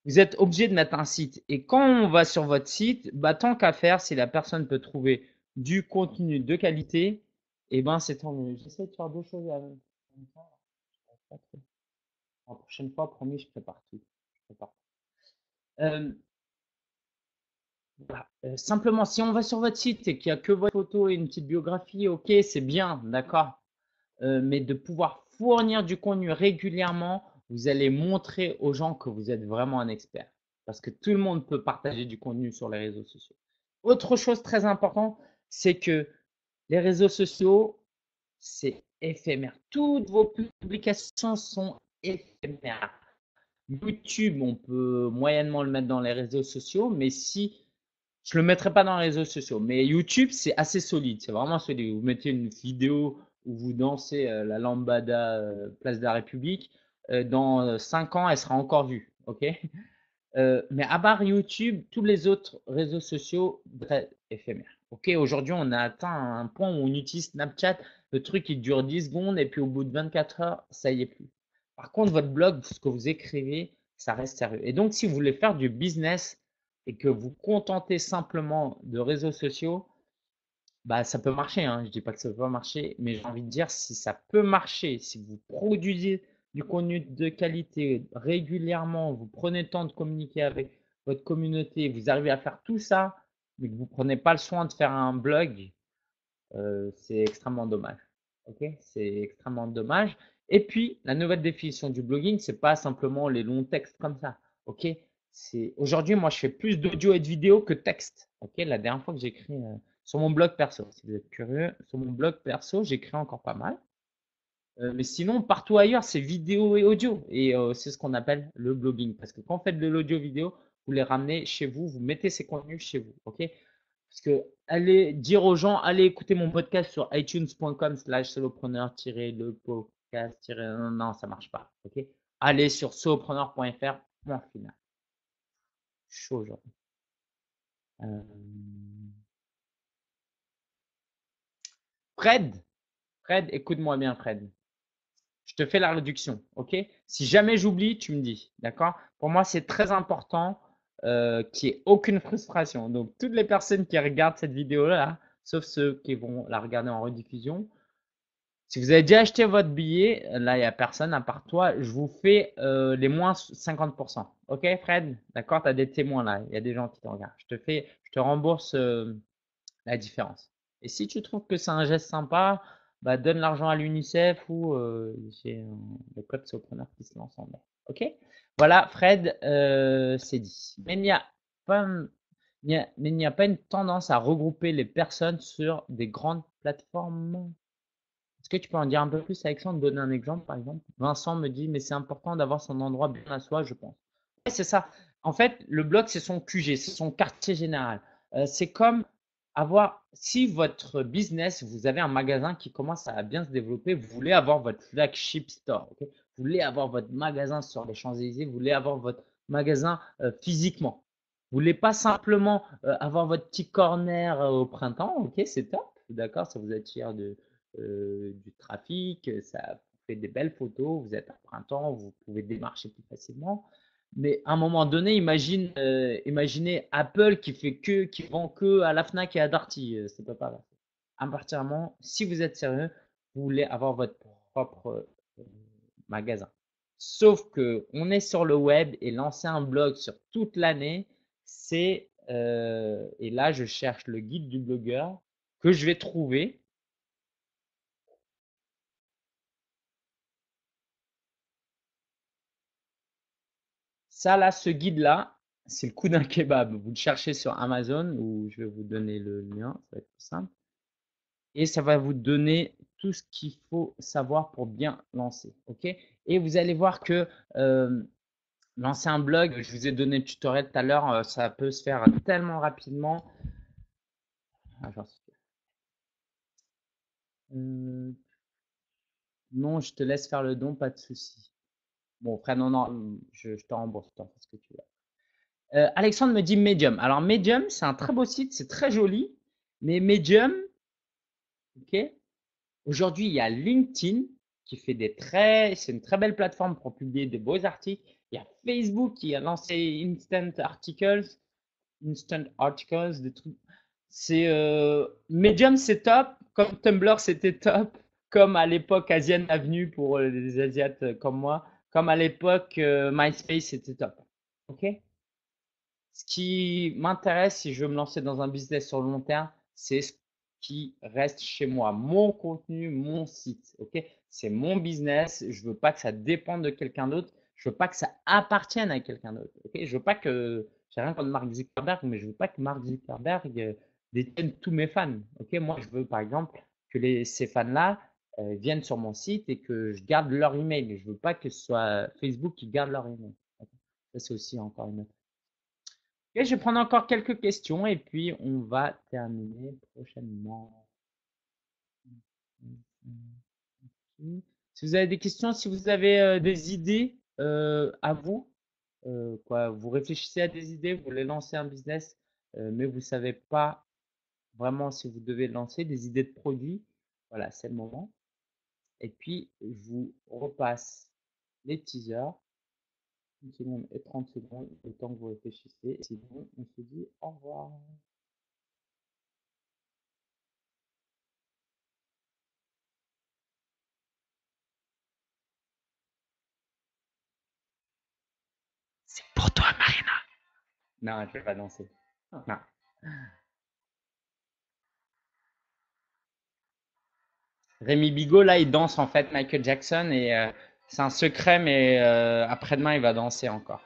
Vous êtes obligé de mettre un site. Et quand on va sur votre site, bah, tant qu'à faire, si la personne peut trouver du contenu de qualité, et ben c'est tant mieux. J'essaie de faire deux choses en même temps. La prochaine fois, promis, je prépare tout. Je prépare. Euh, Voilà. Simplement, si on va sur votre site et qu'il n'y a que votre photo et une petite biographie, ok, c'est bien, d'accord. Mais de pouvoir fournir du contenu régulièrement, vous allez montrer aux gens que vous êtes vraiment un expert. Parce que tout le monde peut partager du contenu sur les réseaux sociaux. Autre chose très importante, c'est que les réseaux sociaux, c'est éphémère. Toutes vos publications sont éphémères. YouTube, on peut moyennement le mettre dans les réseaux sociaux, mais si je le mettrai pas dans les réseaux sociaux, mais YouTube, c'est assez solide. C'est vraiment solide. Vous mettez une vidéo où vous dansez la lambada place de la République. Dans 5 ans, elle sera encore vue. OK? Mais à part YouTube, tous les autres réseaux sociaux, très éphémères. OK? Aujourd'hui, on a atteint un point où on utilise Snapchat. Le truc, il dure 10 secondes et puis au bout de 24 heures, ça y est plus. Par contre, votre blog, ce que vous écrivez, ça reste sérieux. Et donc, si vous voulez faire du business et que vous contentez simplement de réseaux sociaux, bah, ça peut marcher, hein. Je dis pas que ça peut pas marcher, mais j'ai envie de dire si ça peut marcher, si vous produisez du contenu de qualité régulièrement, vous prenez le temps de communiquer avec votre communauté, vous arrivez à faire tout ça, mais que vous prenez pas le soin de faire un blog, c'est extrêmement dommage. Ok, c'est extrêmement dommage. Et puis, la nouvelle définition du blogging, c'est pas simplement les longs textes comme ça. Ok, c'est aujourd'hui, moi, je fais plus d'audio et de vidéo que texte. Ok, la dernière fois que j'ai écrit sur mon blog perso, si vous êtes curieux, sur mon blog perso, j'écris encore pas mal. Mais sinon, partout ailleurs, c'est vidéo et audio. Et c'est ce qu'on appelle le blogging. Parce que quand vous faites de l'audio-vidéo, vous les ramenez chez vous, vous mettez ces contenus chez vous. Ok? Parce que allez dire aux gens, allez écouter mon podcast sur itunes.com/solopreneur-le podcast- non, ça marche pas. Ok? Allez sur solopreneur.fr, point final. Chaud aujourd'hui. Fred, écoute-moi bien, Fred. Je te fais la réduction, ok? Si jamais j'oublie, tu me dis, d'accord? Pour moi, c'est très important qu'il n'y ait aucune frustration. Donc, toutes les personnes qui regardent cette vidéo-là, sauf ceux qui vont la regarder en rediffusion, si vous avez déjà acheté votre billet, là, il n'y a personne à part toi, je vous fais les moins 50%. Ok, Fred? D'accord? Tu as des témoins là, il y a des gens qui te regardent. Je te rembourse la différence. Et si tu trouves que c'est un geste sympa, bah, donne l'argent à l'UNICEF ou j'ai le code Sopreneur qui se lance en mai. Ok? Voilà, Fred, c'est dit. Mais il n'y a pas une tendance à regrouper les personnes sur des grandes plateformes. Est-ce que tu peux en dire un peu plus, Alexandre, donner un exemple, par exemple? Vincent me dit, mais c'est important d'avoir son endroit bien à soi, je pense. Ouais, c'est ça. En fait, le blog, c'est son QG, c'est son quartier général. C'est comme avoir, si votre business, vous avez un magasin qui commence à bien se développer, vous voulez avoir votre flagship store, ok? Vous voulez avoir votre magasin sur les Champs-Élysées, vous voulez avoir votre magasin physiquement. Vous voulez pas simplement avoir votre petit corner au printemps, ok, c'est top, d'accord, ça vous attire du trafic, ça fait des belles photos, vous êtes à printemps, vous pouvez démarcher plus facilement. Mais à un moment donné, imaginez Apple qui vend que à la Fnac et à Darty, ça peut pas. À partir du moment, si vous êtes sérieux, vous voulez avoir votre propre magasin. Sauf que on est sur le web et lancer un blog sur toute l'année, c'est et là je cherche le guide du blogueur que je vais trouver. Ça là, ce guide-là, c'est le coup d'un kebab. Vous le cherchez sur Amazon ou je vais vous donner le lien, ça va être plus simple. Et ça va vous donner tout ce qu'il faut savoir pour bien lancer. Ok? Et vous allez voir que lancer un blog, je vous ai donné le tutoriel tout à l'heure, ça peut se faire tellement rapidement. Ah, non, je te laisse faire le don, pas de souci. Bon, frère, non, je te rembourse, t'en fais ce que tu veux. Alexandre me dit Medium. Alors Medium, c'est un très beau site, c'est très joli, mais Medium, ok. Aujourd'hui, il y a LinkedIn qui fait c'est une très belle plateforme pour publier de beaux articles. Il y a Facebook qui a lancé Instant Articles, des trucs. C'est Medium, c'est top. Comme Tumblr, c'était top. Comme à l'époque Asian Avenue pour les Asiates comme moi. Comme à l'époque MySpace, c'était top. Ok? Ce qui m'intéresse si je veux me lancer dans un business sur le long terme, c'est ce qui reste chez moi, mon contenu, mon site. Ok, c'est mon business. Je veux pas que ça dépende de quelqu'un d'autre. Je veux pas que ça appartienne à quelqu'un d'autre. Ok, je veux pas que j'ai rien contre Mark Zuckerberg, mais je veux pas que Mark Zuckerberg détienne tous mes fans. Ok, moi je veux par exemple que ces fans-là viennent sur mon site et que je garde leur email. Je veux pas que ce soit Facebook qui garde leur email. Ok, ça c'est aussi encore une autre. Ok, je vais prendre encore quelques questions et puis on va terminer prochainement. Si vous avez des questions, si vous avez des idées à vous, quoi, vous réfléchissez à des idées, vous voulez lancer un business, mais vous ne savez pas vraiment si vous devez lancer des idées de produits, voilà, c'est le moment. Et puis, je vous repasse les teasers, 1 seconde et 30 secondes, le temps que vous réfléchissez. Sinon, on se dit au revoir. C'est pour toi, Marina. Non, je vais pas danser. Non. Rémi Bigot, là, il danse en fait Michael Jackson et c'est un secret, mais après-demain, il va danser encore.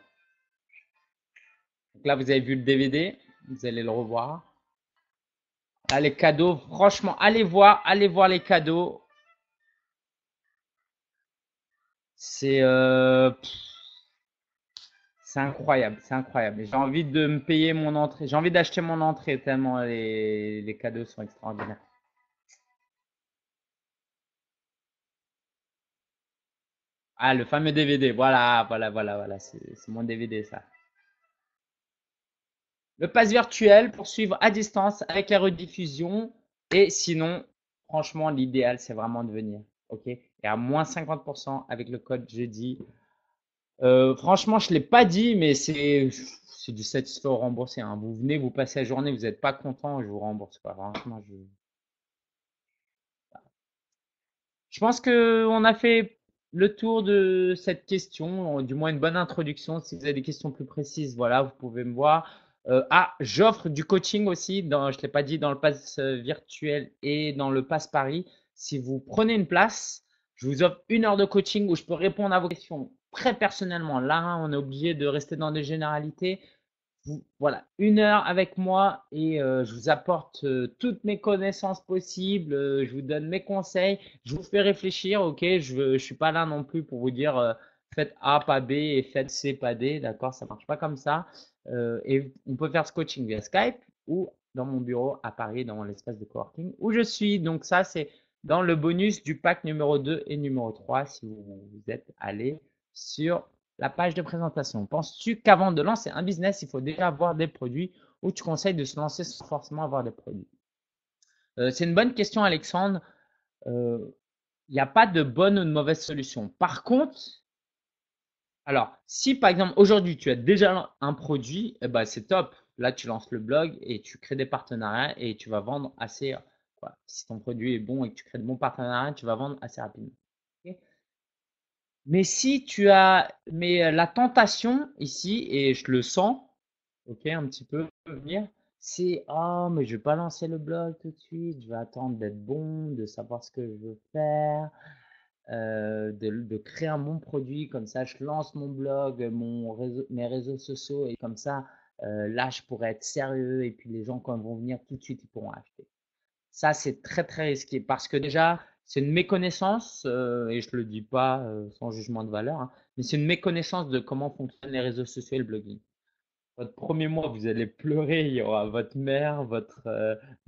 Donc là, vous avez vu le DVD, vous allez le revoir. Là, les cadeaux, franchement, allez voir les cadeaux. C'est c'est incroyable, c'est incroyable. J'ai envie de me payer mon entrée, j'ai envie d'acheter mon entrée tellement les cadeaux sont extraordinaires. Ah, le fameux DVD, voilà, c'est mon DVD ça. Le pass virtuel pour suivre à distance avec la rediffusion. Et sinon, franchement, l'idéal, c'est vraiment de venir. OK? Et à moins 50% avec le code jeudi. Franchement, je ne l'ai pas dit, mais c'est du satisfait ou remboursé, hein. Vous venez, vous passez la journée, vous n'êtes pas content, je vous rembourse pas. Franchement, je pense qu'on a fait le tour de cette question, du moins une bonne introduction. Si vous avez des questions plus précises, voilà, vous pouvez me voir. J'offre du coaching aussi, je ne l'ai pas dit, dans le pass virtuel et dans le pass Paris. Si vous prenez une place, je vous offre 1 heure de coaching où je peux répondre à vos questions très personnellement. Là, on est obligé de rester dans des généralités. Voilà, 1 heure avec moi et je vous apporte toutes mes connaissances possibles, je vous donne mes conseils, je vous fais réfléchir, ok? Je suis pas là non plus pour vous dire faites A pas B et faites C pas D, d'accord? Ça marche pas comme ça. Et on peut faire ce coaching via Skype ou dans mon bureau à Paris, dans l'espace de coworking où je suis. Donc ça, c'est dans le bonus du pack numéro 2 et numéro 3 si vous êtes allé sur la page de présentation. Penses-tu qu'avant de lancer un business, il faut déjà avoir des produits ou tu conseilles de se lancer sans forcément avoir des produits? C'est une bonne question, Alexandre. Il n'y a pas de bonne ou de mauvaise solution. Par contre, alors, si par exemple aujourd'hui tu as déjà un produit, eh ben, c'est top. Là, tu lances le blog et tu crées des partenariats et tu vas vendre assez. Quoi. Si ton produit est bon et que tu crées de bons partenariats, tu vas vendre assez rapidement. Ok. Mais si tu as, mais la tentation ici, et je le sens, ok, un petit peu venir, c'est oh, mais je vais pas lancer le blog tout de suite, je vais attendre d'être bon, de savoir ce que je veux faire, de créer un bon produit, comme ça je lance mon blog, mes réseaux sociaux, et comme ça, là je pourrais être sérieux, et puis les gens, quand ils vont venir tout de suite, ils pourront acheter. Ça, c'est très très risqué parce que déjà, c'est une méconnaissance, et je le dis pas sans jugement de valeur, hein, mais c'est une méconnaissance de comment fonctionnent les réseaux sociaux et le blogging. Votre premier mois, vous allez pleurer, il y aura votre mère, votre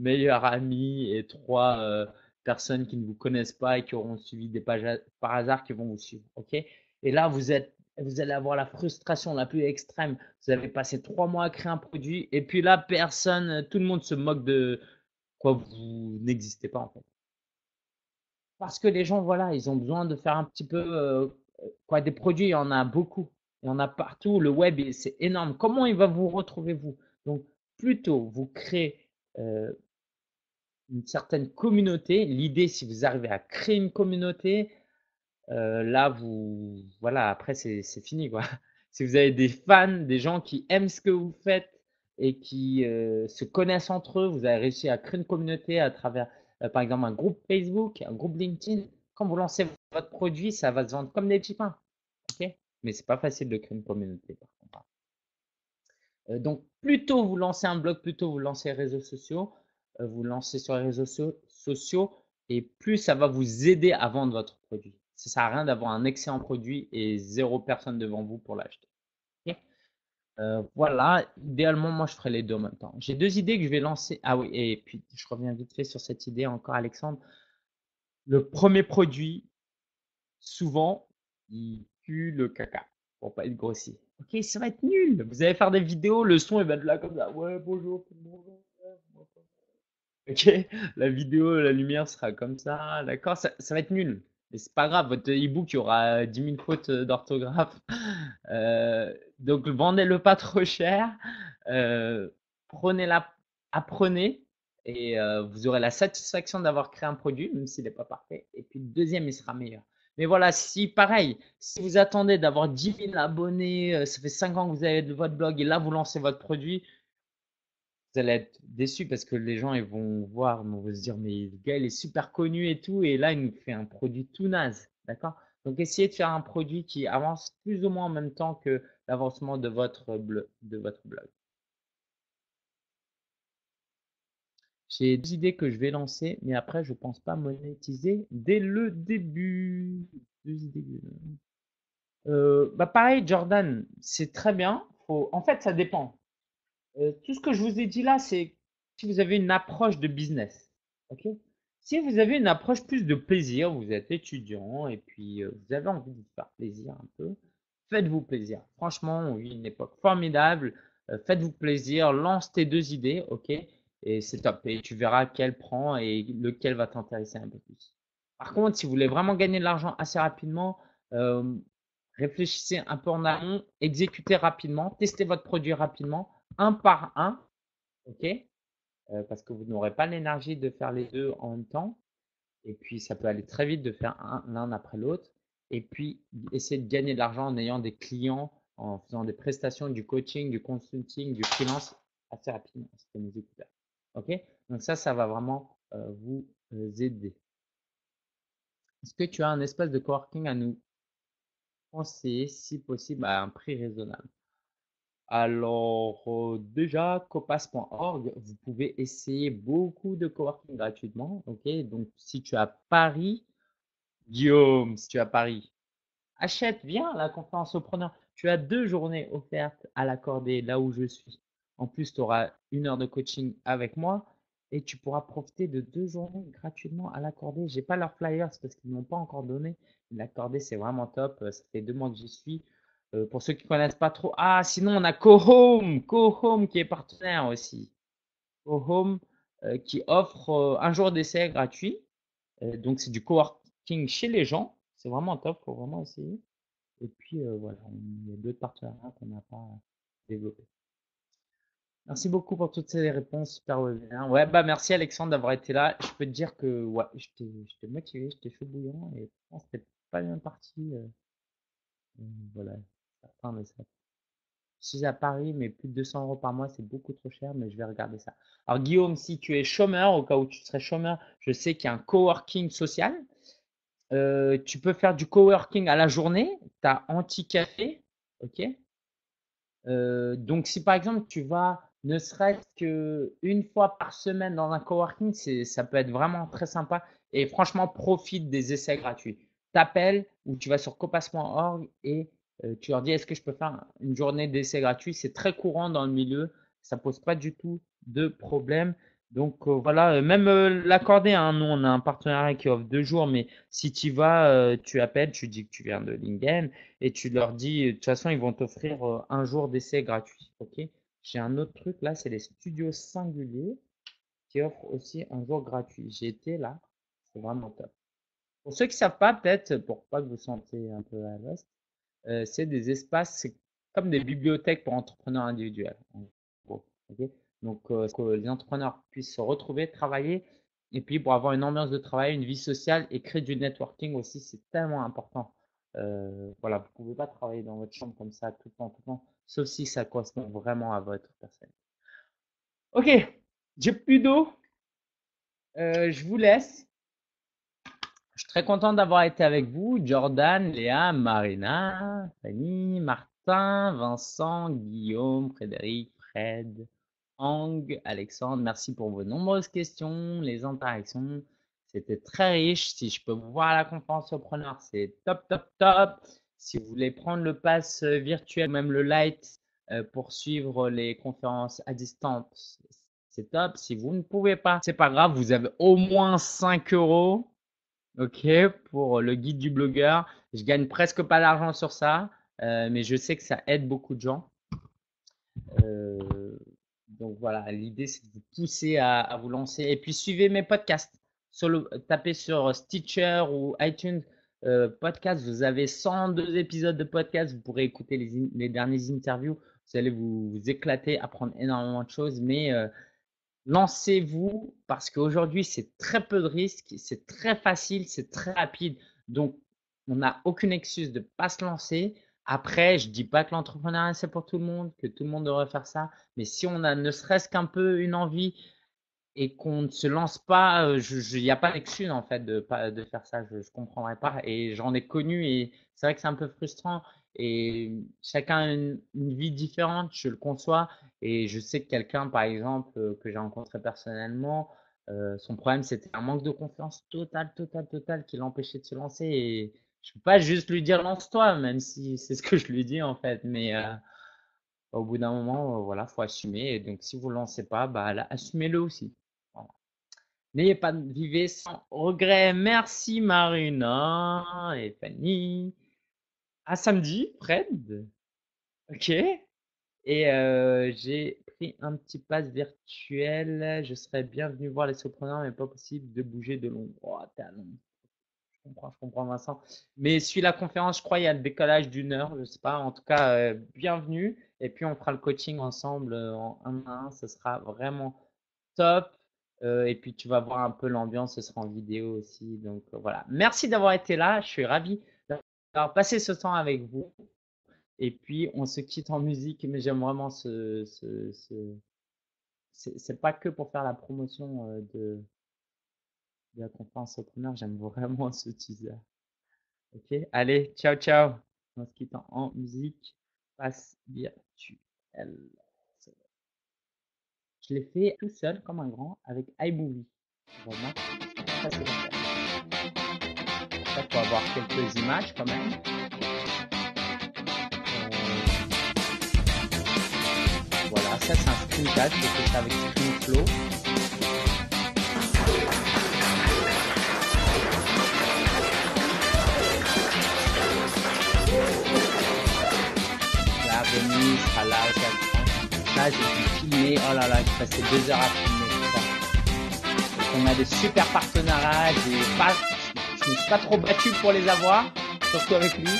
meilleur ami et 3 personnes qui ne vous connaissent pas et qui auront suivi des pages par hasard qui vont vous suivre, ok? Et là, vous allez avoir la frustration la plus extrême. Vous avez passé 3 mois à créer un produit et puis là, personne, tout le monde se moque de quoi, vous n'existez pas en fait. Parce que les gens, voilà, ils ont besoin de faire un petit peu, quoi, des produits, il y en a beaucoup. Il y en a partout. Le web, c'est énorme. Comment il va vous retrouver, vous? Donc, plutôt, vous créez une certaine communauté. L'idée, si vous arrivez à créer une communauté, là, voilà, après, c'est fini, quoi. Si vous avez des fans, des gens qui aiment ce que vous faites et qui se connaissent entre eux, vous avez réussi à créer une communauté à travers, par exemple, un groupe Facebook, un groupe LinkedIn. Quand vous lancez votre produit, ça va se vendre comme des petits pains, ok? Mais c'est pas facile de créer une communauté, par contre. Donc, plutôt vous lancez un blog, plutôt vous lancez les réseaux sociaux, vous lancez sur les réseaux sociaux, et plus ça va vous aider à vendre votre produit. Ça sert à rien d'avoir un excellent produit et 0 personne devant vous pour l'acheter. Ok. Voilà, idéalement, moi je ferai les deux en même temps. J'ai 2 idées que je vais lancer. Ah oui, et puis je reviens vite fait sur cette idée encore, Alexandre. Le premier produit, souvent, il pue le caca pour pas être grossier. Ok, ça va être nul. Vous allez faire des vidéos, le son il va être là comme ça. Ouais, bonjour tout le monde. Ok, la vidéo, la lumière sera comme ça, d'accord? Ça va être nul. Mais c'est pas grave, votre e-book, il y aura 10 000 fautes d'orthographe. Donc, vendez-le pas trop cher. Euh, prenez-la, apprenez et vous aurez la satisfaction d'avoir créé un produit, même s'il n'est pas parfait. Et puis, le deuxième, il sera meilleur. Mais voilà, si pareil, si vous attendez d'avoir 10 000 abonnés, ça fait 5 ans que vous avez votre blog et là, vous lancez votre produit, vous allez être déçu parce que les gens ils vont voir, ils vont se dire mais le gars il est super connu et tout et là il nous fait un produit tout naze, d'accord? Donc essayez de faire un produit qui avance plus ou moins en même temps que l'avancement de votre blog. J'ai 2 idées que je vais lancer, mais après je pense pas monétiser dès le début. 2 idées. Bah pareil, Jordan, c'est très bien. En fait, ça dépend. Tout ce que je vous ai dit là, c'est si vous avez une approche de business. Ok. Si vous avez une approche plus de plaisir, vous êtes étudiant et puis vous avez envie de vous faire plaisir un peu, faites-vous plaisir. Franchement, on vit une époque formidable. Faites-vous plaisir, lance tes 2 idées, ok? Et c'est top. Et tu verras quel prend et lequel va t'intéresser un peu plus. Par contre, si vous voulez vraiment gagner de l'argent assez rapidement, euh, réfléchissez un peu en amont, exécutez rapidement, testez votre produit rapidement, un par un, ok? Parce que vous n'aurez pas l'énergie de faire les deux en même temps. Et puis, ça peut aller très vite de faire l'un après l'autre. Et puis, essayer de gagner de l'argent en ayant des clients, en faisant des prestations, du coaching, du consulting, du freelance assez rapidement. C'était mes écouteurs. OK? Donc ça va vraiment vous aider. Est-ce que tu as un espace de coworking à nous conseiller, si possible, à un prix raisonnable? Alors, déjà, copass.org, vous pouvez essayer beaucoup de coworking gratuitement. OK? Donc, si tu as Paris, Guillaume, si tu es à Paris, achète, viens à la conférence Sopreneur. Tu as 2 journées offertes à l'accorder là où je suis. En plus, tu auras 1 heure de coaching avec moi et tu pourras profiter de 2 journées gratuitement à l'accorder. J'ai pas leurs flyers parce qu'ils ne m'ont pas encore donné. L'accorder, c'est vraiment top. Ça fait 2 mois que j'y suis. Pour ceux qui connaissent pas trop, ah, sinon on a Cohome qui est partenaire aussi. Cohome qui offre un jour d'essai gratuit. Donc c'est du coworking chez les gens. C'est vraiment top, faut vraiment essayer. Et puis voilà, il y a d'autres partenariats qu'on n'a pas développés. Merci beaucoup pour toutes ces réponses, super webinaire. Ouais, bah merci Alexandre d'avoir été là. Je peux te dire que ouais, j'étais motivé, j'étais chaud bouillant et je pense que c'était pas bien parti. Voilà, certains mais ça. Je suis à Paris, mais plus de 200 euros par mois, c'est beaucoup trop cher, mais je vais regarder ça. Alors Guillaume, si tu es chômeur, au cas où tu serais chômeur, je sais qu'il y a un coworking social. Tu peux faire du coworking à la journée. Tu as Anti-Café. OK? Donc, si par exemple, tu vas ne serait-ce qu'une fois par semaine dans un coworking, ça peut être vraiment très sympa. Et franchement, profite des essais gratuits. T'appelles ou tu vas sur copass.org et tu leur dis est-ce que je peux faire une journée d'essai gratuit? C'est très courant dans le milieu. Ça pose pas du tout de problème. Donc voilà, même l'accorder, hein, nous on a un partenariat qui offre 2 jours, mais si tu vas, tu appelles, tu dis que tu viens de LinkedIn et tu leur dis, de toute façon, ils vont t'offrir un jour d'essai gratuit. Ok? J'ai un autre truc là, c'est les studios singuliers qui offrent aussi un jour gratuit. J'ai été là, c'est vraiment top. Pour ceux qui ne savent pas, peut-être, pour pas que vous sentez un peu à l'ouest, c'est des espaces, c'est comme des bibliothèques pour entrepreneurs individuels. En gros, ok. Donc, que les entrepreneurs puissent se retrouver, travailler, et puis pour avoir une ambiance de travail, une vie sociale et créer du networking aussi, c'est tellement important. Voilà, vous ne pouvez pas travailler dans votre chambre comme ça tout le temps, sauf si ça correspond vraiment à votre personne. Ok, j'ai plus d'eau, je vous laisse. Je suis très content d'avoir été avec vous, Jordan, Léa, Marina, Fanny, Martin, Vincent, Guillaume, Frédéric, Fred, Ang, Alexandre. Merci pour vos nombreuses questions, les interactions. C'était très riche. Si je peux vous voir à la conférence Sopreneur, c'est top, top, top. Si vous voulez prendre le pass virtuel, même le light, pour suivre les conférences à distance, c'est top. Si vous ne pouvez pas, c'est pas grave, vous avez au moins 5 euros. Ok, pour le guide du blogueur, je gagne presque pas d'argent sur ça, mais je sais que ça aide beaucoup de gens. Euh, donc voilà, l'idée c'est de vous pousser à vous lancer. Et puis suivez mes podcasts. Tapez sur Stitcher ou iTunes podcast. Vous avez 102 épisodes de podcast. Vous pourrez écouter les dernières interviews. Vous allez vous éclater, apprendre énormément de choses. Mais lancez-vous parce qu'aujourd'hui, c'est très peu de risques, c'est très facile, c'est très rapide. Donc, on n'a aucune excuse de ne pas se lancer. Après, je ne dis pas que l'entrepreneuriat, c'est pour tout le monde, que tout le monde devrait faire ça. Mais si on a ne serait-ce qu'un peu une envie et qu'on ne se lance pas, il n'y a pas d'excuse en fait de faire ça. Je ne comprendrais pas. Et j'en ai connu et c'est vrai que c'est un peu frustrant. Et chacun a une vie différente, je le conçois. Et je sais que quelqu'un, par exemple, que j'ai rencontré personnellement, son problème c'était un manque de confiance total qui l'empêchait de se lancer. Et je peux pas juste lui dire lance-toi, même si c'est ce que je lui dis en fait. Mais au bout d'un moment, voilà, faut assumer. Et donc si vous ne lancez pas, bah là, assumez-le aussi. Voilà. N'ayez pas vivez sans regret. Merci Marina et Fanny. À samedi, Fred. Ok. Et j'ai pris un petit pass virtuel. Je serais bienvenu voir les surpreneurs, mais pas possible de bouger de Londres. Oh, t'es à Londres. Je comprends Vincent. Mais suis la conférence, je crois, il y a le décalage d'1 heure, je sais pas. En tout cas, bienvenue. Et puis on fera le coaching ensemble en 1 à 1. Ce sera vraiment top. Et puis tu vas voir un peu l'ambiance, ce sera en vidéo aussi. Donc voilà. Merci d'avoir été là. Je suis ravi d'avoir passé ce temps avec vous. Et puis on se quitte en musique, mais j'aime vraiment c'est pas que pour faire la promotion de la conférence entrepreneur, j'aime vraiment ce teaser. Ok, allez, ciao, ciao. On se quitte en musique. Passe virtuelle. Je l'ai fait tout seul, comme un grand, avec iMovie. Vraiment, ça c'est bon. Ça, faut avoir quelques images quand même. Voilà, ça c'est un screencast. Je fais ça avec ScreenFlow. La remise sera là aussi à l'écran. Là, j'ai pu filmer. Oh là là, j'ai passé 2 heures à filmer tout ça. Donc, on a des super partenariats. Je me suis pas trop battu pour les avoir, surtout avec lui,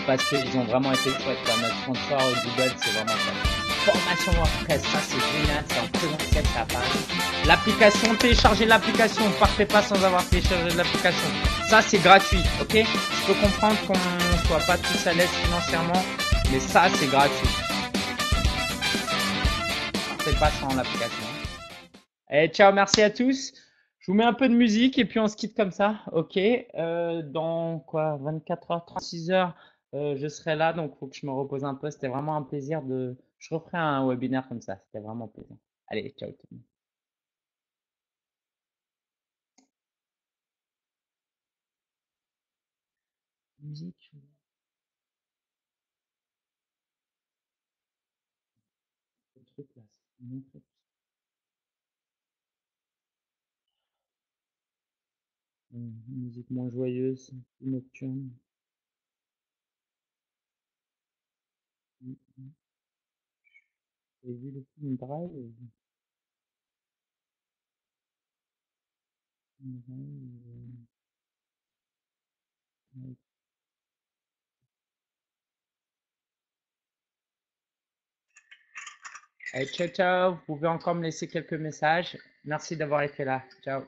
parce qu'ils ont vraiment été chouettes. Notre sponsor Google, c'est vraiment ça. Formation WordPress, ça c'est génial, c'est en présentiel, c'est à Paris. L'application, téléchargez l'application, ne partez pas sans avoir téléchargé l'application. Ça c'est gratuit, ok? Je peux comprendre qu'on ne soit pas tous à l'aise financièrement, mais ça c'est gratuit. Partez pas sans l'application. Et ciao, merci à tous. Je vous mets un peu de musique et puis on se quitte comme ça, ok? Dans quoi, 24 heures, 36 heures, je serai là, donc il faut que je me repose un peu. C'était vraiment un plaisir de. Je referai un webinaire comme ça, c'était vraiment plaisant. Allez, ciao tout le monde. Musique, le truc là, c'est mon truc. Musique moins joyeuse, plus nocturne. Vous avez vu le film Drive? Allez, ciao, ciao. Vous pouvez encore me laisser quelques messages. Merci d'avoir été là. Ciao.